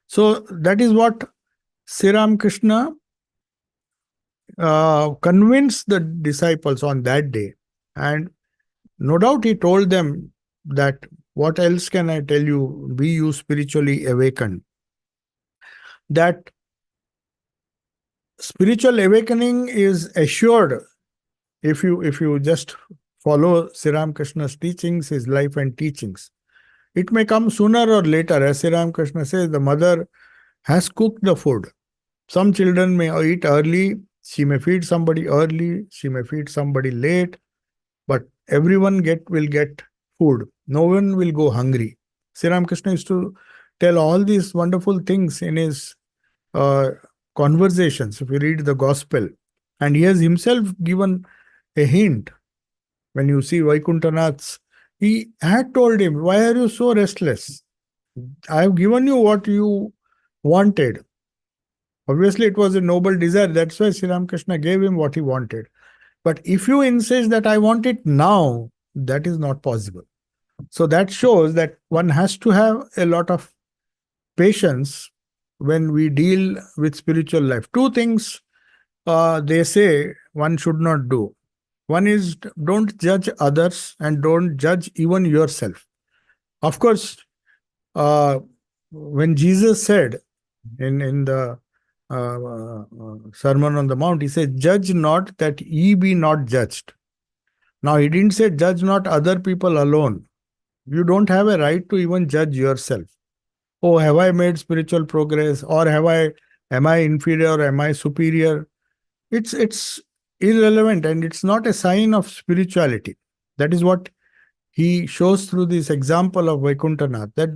So that is what Sri Ramakrishna convinced the disciples on that day. And no doubt he told them that, what else can I tell you? Be you spiritually awakened. That spiritual awakening is assured if you just follow Sri Ramakrishna's teachings, his life and teachings. It may come sooner or later. As Sri Ramakrishna says, the mother has cooked the food. Some children may eat early, she may feed somebody early, she may feed somebody late, but everyone will get food. No one will go hungry. Sri Ramakrishna used to tell all these wonderful things in his conversations, if you read the gospel. And he has himself given a hint. When you see Vaikuntanath's, he had told him, why are you so restless? I have given you what you wanted. Obviously, it was a noble desire. That's why Sri Ramakrishna gave him what he wanted. But if you insist that I want it now, that is not possible. So that shows that one has to have a lot of patience when we deal with spiritual life. Two things they say one should not do. One is, don't judge others and don't judge even yourself. Of course, when Jesus said in the Sermon on the Mount, he said, "Judge not that ye be not judged." Now, he didn't say, "Judge not other people alone." You don't have a right to even judge yourself. Oh, have I made spiritual progress, or am I inferior, am I superior? It's irrelevant, and it's not a sign of spirituality. That is what he shows through this example of Vaikuntanath, that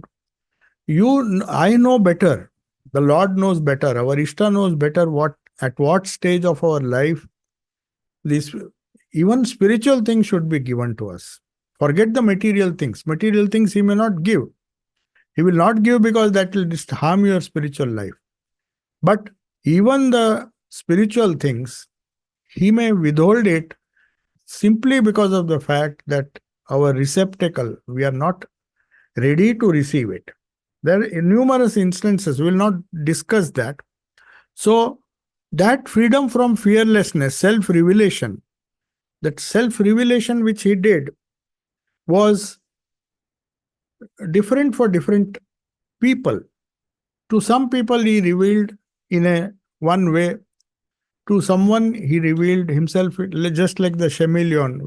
I know better. The Lord knows better. Our Ishta knows better at what stage of our life this even spiritual things should be given to us. Forget the material things. Material things he may not give. He will not give because that will just harm your spiritual life. But even the spiritual things, he may withhold it simply because of the fact that our receptacle, we are not ready to receive it. There are numerous instances, we will not discuss that. So, that freedom from fearlessness, self-revelation, that self-revelation which he did was different for different people. To some people, he revealed in a one way. To someone, he revealed himself just like the chameleon,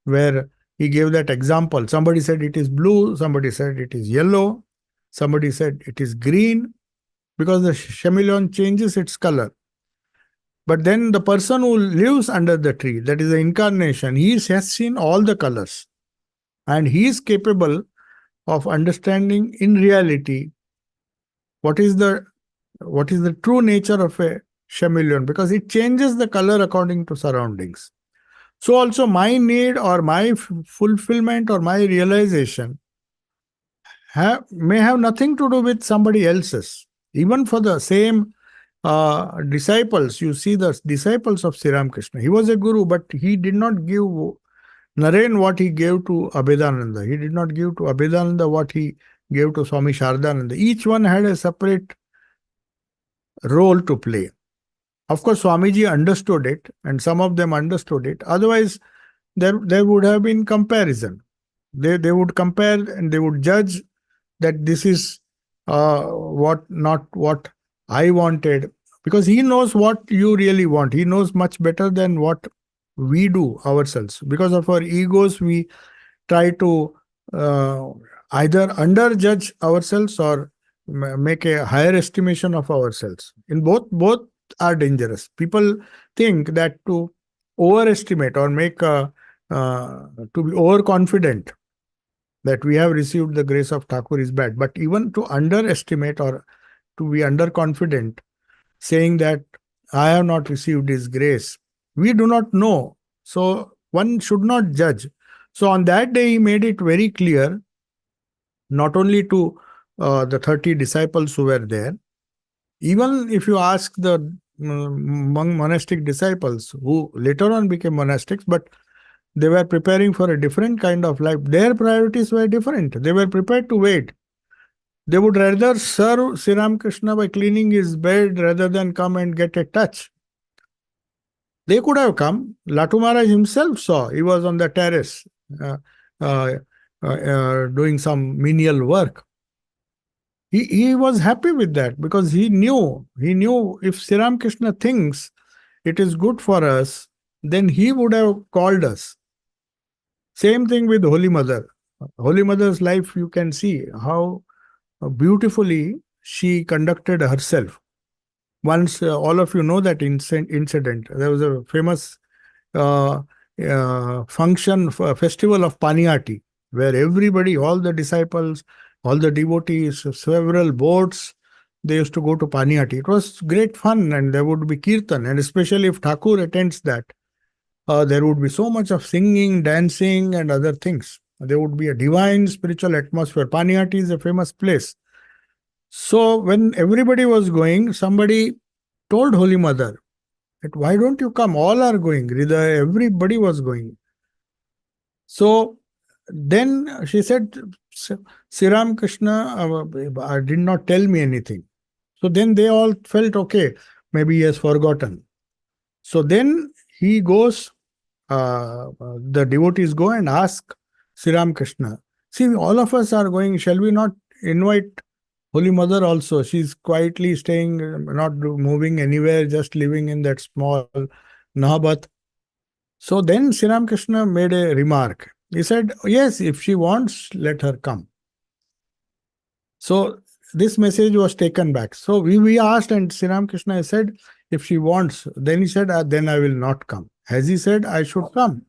where he gave that example. Somebody said it is blue, somebody said it is yellow, somebody said it is green, because the chameleon changes its color. But then the person who lives under the tree, that is the incarnation, he has seen all the colors. And he is capable of understanding in reality what is the true nature of a chameleon, because it changes the color according to surroundings. So also my need or my fulfillment or my realization may have nothing to do with somebody else's. Even for the same disciples, you see the disciples of Sri Ramakrishna. He was a guru, but he did not give Naren what he gave to Abhedananda. He did not give to Abhedananda what he gave to Swami Sarvasthananda. Each one had a separate role to play. Of course, Swamiji understood it, and some of them understood it. Otherwise, there would have been comparison. They would compare and they would judge that this is not what I wanted, because he knows what you really want. He knows much better than what we do ourselves. Because of our egos, we try to either underjudge ourselves or make a higher estimation of ourselves. In both are dangerous. People think that to overestimate or to be overconfident that we have received the grace of Thakur is bad. But even to underestimate or to be underconfident, saying that I have not received his grace, we do not know. So one should not judge. So on that day, he made it very clear, not only to the 30 disciples who were there, even if you ask the monastic disciples who later on became monastics, but they were preparing for a different kind of life. Their priorities were different. They were prepared to wait. They would rather serve Sri Ramakrishna by cleaning his bed rather than come and get a touch. They could have come. Latu Maharaj himself saw. He was on the terrace doing some menial work. He was happy with that because he knew if Sri Ramakrishna thinks it is good for us, then he would have called us. Same thing with Holy Mother. Holy Mother's life, you can see how beautifully she conducted herself. Once, all of you know that incident. There was a famous festival of Paniyati, where everybody, all the disciples, all the devotees, several boats, they used to go to Paniyati. It was great fun, and there would be kirtan, and especially if Thakur attends that, there would be so much of singing, dancing, and other things. There would be a divine spiritual atmosphere. Paniyati is a famous place. So when everybody was going, somebody told Holy Mother that, why don't you come? All are going. Everybody was going. So then she said, Sri Ramakrishna did not tell me anything. So then they all felt, okay, maybe he has forgotten. So then he goes, the devotees go and ask Sri Ramakrishna See, all of us are going, shall we not invite Holy Mother also? She's quietly staying, not moving anywhere, just living in that small Nahabat. So then Sri Ramakrishna made a remark. He said, yes, if she wants, let her come. So this message was taken back. So we asked, and Sri Ramakrishna said, if she wants, then he said, then I will not come. Has he said, I should come?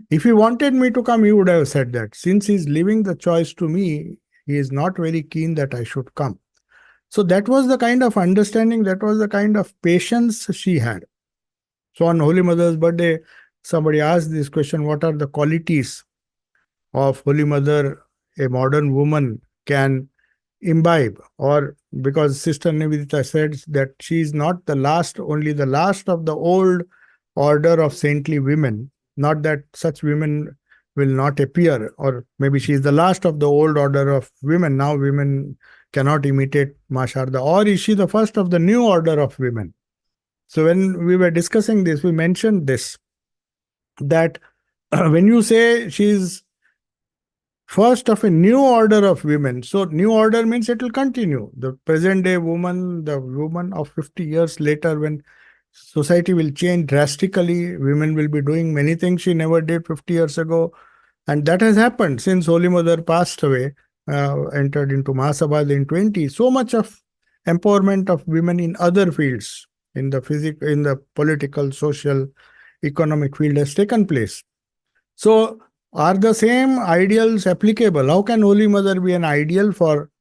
If he wanted me to come, he would have said that. Since he's leaving the choice to me, he is not very keen that I should come. So that was the kind of understanding, that was the kind of patience she had. So on Holy Mother's birthday, somebody asked this question, what are the qualities of Holy Mother a modern woman can imbibe? Or because Sister Nivedita said that she is not the last, only the last of the old order of saintly women, not that such women will not appear, or maybe she is the last of the old order of women. Now women cannot imitate Ma Sharda, or is she the first of the new order of women? So when we were discussing this, we mentioned this, that when you say she is first of a new order of women, so new order means it will continue. The present day woman, the woman of 50 years later, when society will change drastically, women will be doing many things she never did 50 years ago. And that has happened since Holy Mother passed away, entered into Mahasabha in 20. So much of empowerment of women in other fields, in the in the political, social, economic field has taken place. So are the same ideals applicable? How can Holy Mother be an ideal for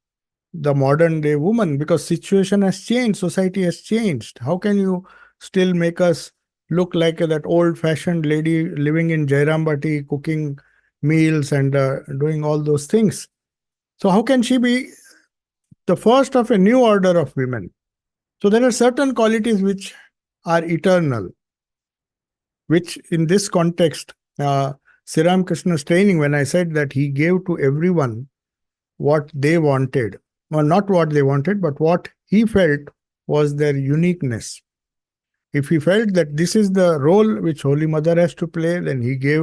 the modern day woman? Because situation has changed, society has changed. How can you still make us look like that old fashioned lady living in Jairambati, cooking meals and doing all those things? So how can she be the first of a new order of women? So there are certain qualities which are eternal, which in this context, Sri Ramakrishna's training, when I said that he gave to everyone what they wanted, or not what they wanted, but what he felt was their uniqueness. If he felt that this is the role which Holy Mother has to play, then he gave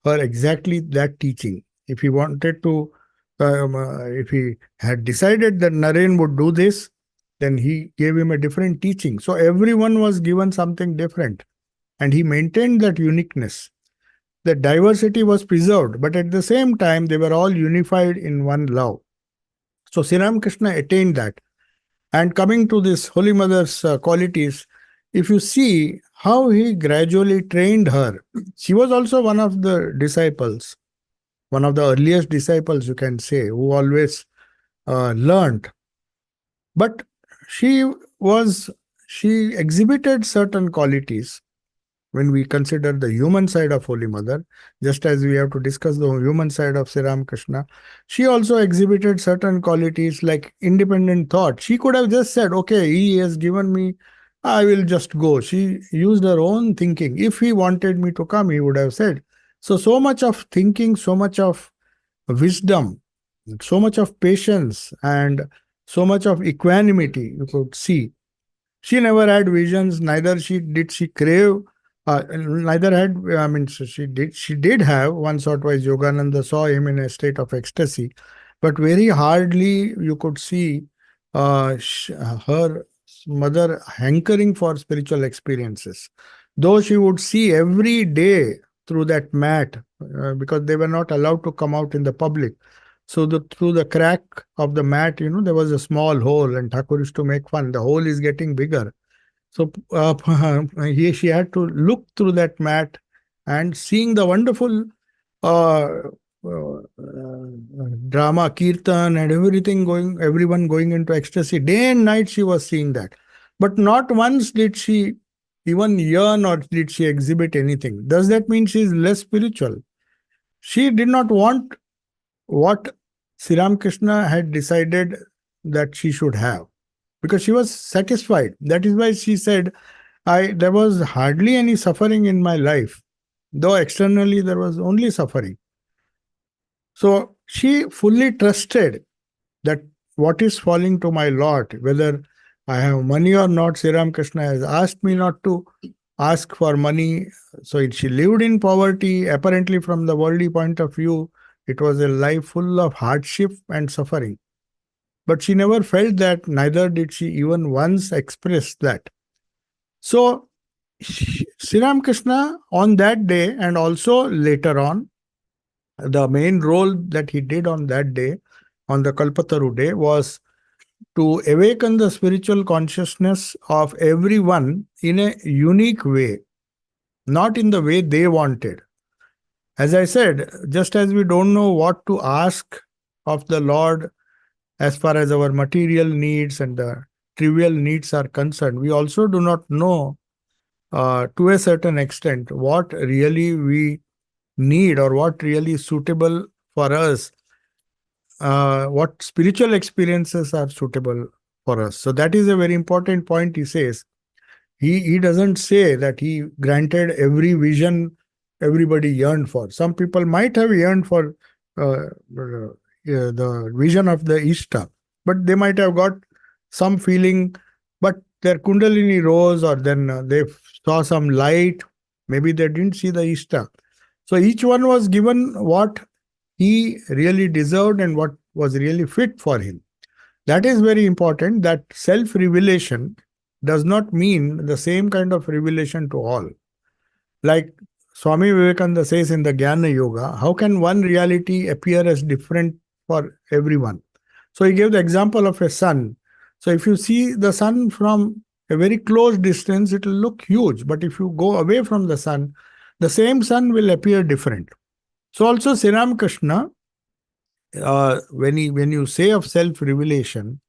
her exactly that teaching. If he wanted to, if he had decided that Naren would do this, then he gave him a different teaching. So everyone was given something different, and he maintained that uniqueness. The diversity was preserved, but at the same time, they were all unified in one love. So Sri Ramakrishna attained that. And coming to this Holy Mother's qualities, if you see how he gradually trained her, she was also one of the disciples, one of the earliest disciples, you can say, who always learned. But she she exhibited certain qualities. When we consider the human side of Holy Mother, just as we have to discuss the human side of Sri Ramakrishna, she also exhibited certain qualities like independent thought. She could have just said, okay, he has given me, I will just go. She used her own thinking. If he wanted me to come, he would have said. So much of thinking, so much of wisdom, so much of patience, and so much of equanimity you could see. She never had visions, neither did she crave, neither had, I mean, so she did have once or twice Yogananda saw him in a state of ecstasy, but very hardly you could see her mother hankering for spiritual experiences. Though she would see every day through that mat, because they were not allowed to come out in the public. So through the crack of the mat, there was a small hole, and Thakur used to make fun. The hole is getting bigger. So she had to look through that mat and seeing the wonderful uh, drama, kirtan, and everyone going into ecstasy. Day and night she was seeing that. But not once did she even yearn or did she exhibit anything. Does that mean she is less spiritual? She did not want what Sri Ramakrishna had decided that she should have, because she was satisfied. That is why she said, there was hardly any suffering in my life, though externally there was only suffering. So she fully trusted that what is falling to my lot, whether I have money or not, Sri Ramakrishna has asked me not to ask for money. So she lived in poverty, apparently from the worldly point of view. It was a life full of hardship and suffering. But she never felt that, neither did she even once express that. So, Sri Ramakrishna on that day and also later on, the main role that he did on that day, on the Kalpataru day, was to awaken the spiritual consciousness of everyone in a unique way, not in the way they wanted. As I said, just as we don't know what to ask of the Lord as far as our material needs and the trivial needs are concerned, we also do not know to a certain extent what really we need or what really is suitable for us, what spiritual experiences are suitable for us. So that is a very important point he says. He doesn't say that he granted every vision everybody yearned for. Some people might have yearned for the vision of the Ishta, but they might have got some feeling, but their Kundalini rose, or then they saw some light. Maybe they didn't see the Ishta. So each one was given what he really deserved and what was really fit for him. That is very important, that self-revelation does not mean the same kind of revelation to all. Like Swami Vivekananda says in the Jnana Yoga, how can one reality appear as different for everyone? So he gave the example of a sun. So if you see the sun from a very close distance, it will look huge. But if you go away from the sun, the same sun will appear different. So also Sri Ramakrishna, when you say of self-revelation,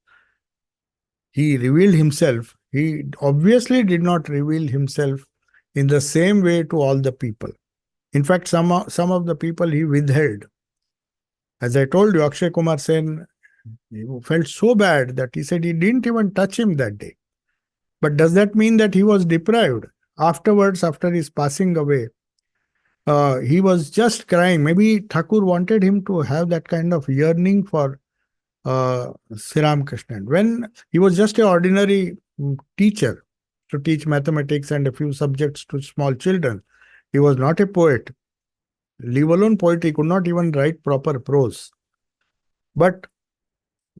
he revealed himself. He obviously did not reveal himself in the same way to all the people. In fact, some of the people he withheld. As I told you, Akshay Kumar Sen, he felt so bad that he said he didn't even touch him that day. But does that mean that he was deprived? Afterwards, after his passing away, he was just crying. Maybe Thakur wanted him to have that kind of yearning for Sri Ramakrishna. When he was just an ordinary teacher to teach mathematics and a few subjects to small children, he was not a poet. Leave alone poetry, he could not even write proper prose. But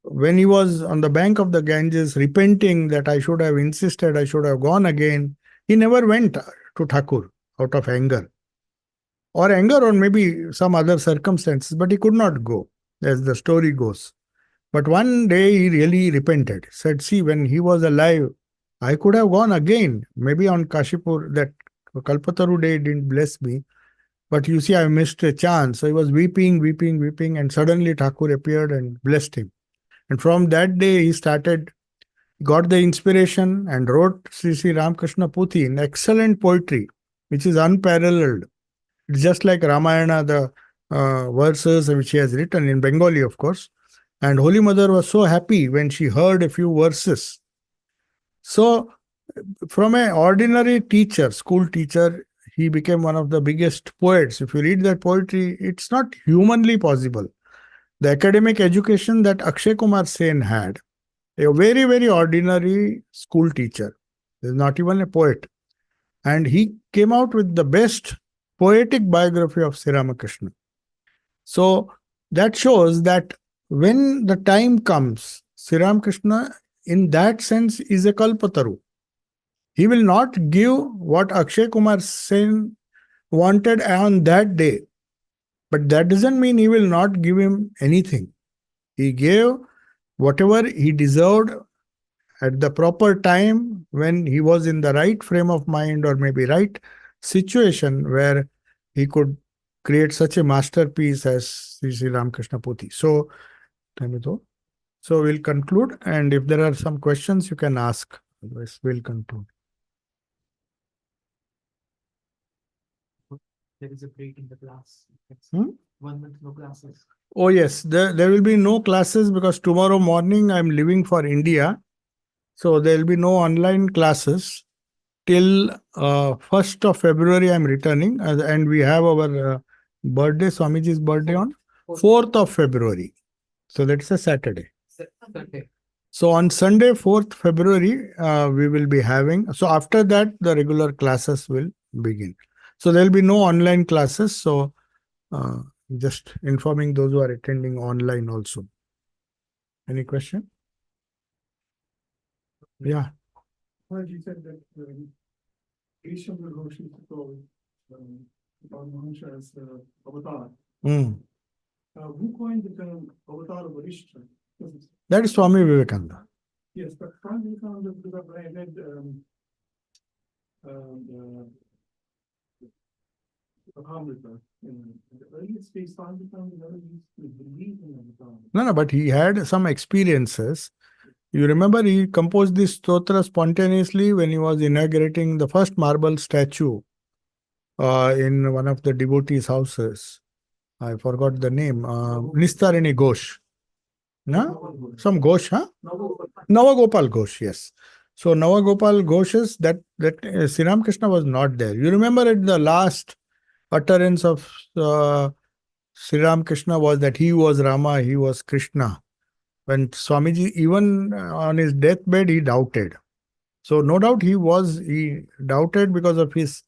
when he was on the bank of the Ganges repenting that I should have insisted, I should have gone again, he never went to Thakur out of anger. Or maybe some other circumstances, but he could not go, as the story goes. But one day he really repented, said, see, when he was alive, I could have gone again, maybe on Kashipur, that Kalpataru day didn't bless me, but you see, I missed a chance. So he was weeping, and suddenly Thakur appeared and blessed him. And from that day, he got the inspiration and wrote Sri Ramakrishna Puthi in excellent poetry, which is unparalleled. It's just like Ramayana, the verses which he has written in Bengali, of course. And Holy Mother was so happy when she heard a few verses. So, from an ordinary teacher, school teacher, he became one of the biggest poets. If you read that poetry, it's not humanly possible. The academic education that Akshay Kumar Sen had, a very, very ordinary school teacher, is not even a poet. And he came out with the best poetic biography of Sri Ramakrishna. So that shows that when the time comes, Sri Ramakrishna, in that sense, is a Kalpataru. He will not give what Akshay Kumar Sen wanted on that day. But that doesn't mean he will not give him anything. He gave whatever he deserved at the proper time when he was in the right frame of mind or maybe right situation where he could create such a masterpiece as Sri Ramakrishna Puthi. So we'll conclude, and if there are some questions, you can ask. Otherwise, we'll conclude. There is a break in the class. 1 month, no classes. Oh yes, there will be no classes because tomorrow morning I'm leaving for India. So there will be no online classes till 1st of February I'm returning, and we have our birthday, Swamiji's birthday on 4th of February. So that's a Saturday. Saturday. So on Sunday, 4th February, we will be having. So after that, the regular classes will begin. So there will be no online classes. So just informing those who are attending online also. Any question? Yeah. Well, you said that each of the Roshis told Maharshi as avatar. Mm. Who coined the term avatar of Varishta? That is Swami Vivekananda. Yes, but Swami Vivekananda, because I read the Mahamrita. In the earliest stage, Swami Vivekananda never used to believe in avatar. No, but he had some experiences. You remember he composed this stotra spontaneously when he was inaugurating the first marble statue in one of the devotees' houses. I forgot the name. Nistarini Ghosh. No? Some Ghosh, huh? Navagopal Ghosh, yes. So Navagopal Ghosh's that Sri Ramakrishna was not there. You remember at the last utterance of Sri Ramakrishna was that he was Rama, he was Krishna. When Swamiji, even on his deathbed, he doubted. So no doubt he doubted because of his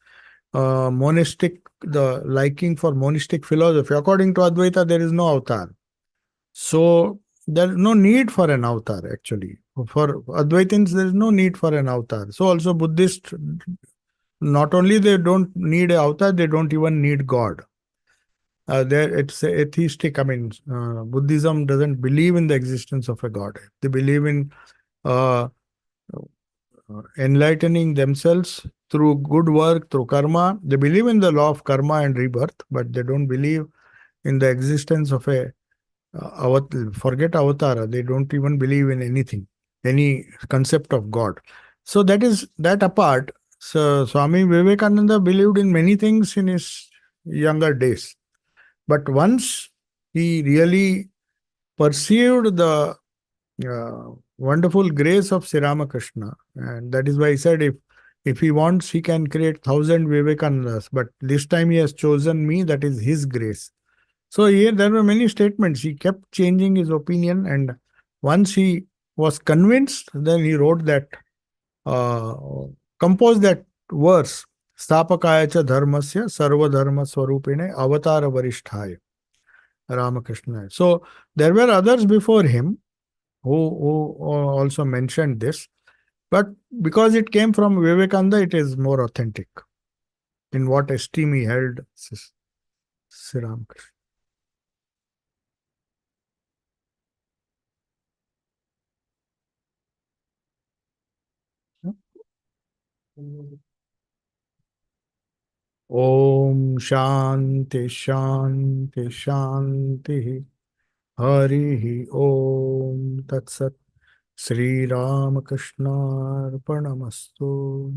the liking for monistic philosophy. According to Advaita, there is no avatar. So there is no need for an avatar actually. For Advaitins, there is no need for an avatar. So also Buddhists, not only they don't need an avatar, they don't even need God. There it's atheistic. I mean, Buddhism doesn't believe in the existence of a God. They believe in uh, enlightening themselves through good work, through karma. They believe in the law of karma and rebirth, but they don't believe in the existence of a forget avatara. They don't even believe in anything, any concept of God. So that is that apart. So Swami Vivekananda believed in many things in his younger days. But once he really perceived the wonderful grace of Sri Ramakrishna, and that is why he said, if he wants, he can create 1,000 Vivekanandas, but this time he has chosen me, that is his grace. So here there were many statements. He kept changing his opinion, and once he was convinced, then he wrote that, uh, composed that verse, Stapakaya cha dharmasya sarva dharma swarupine avatara varisthaya. Ramakrishna. So there were others before him who also mentioned this, but because it came from Vivekananda, it is more authentic in what esteem he held Sri Ramakrishna. Om Shanti Shanti Shanti Harihi Om Tat Sat Sri Ramakrishna Arpanamastu.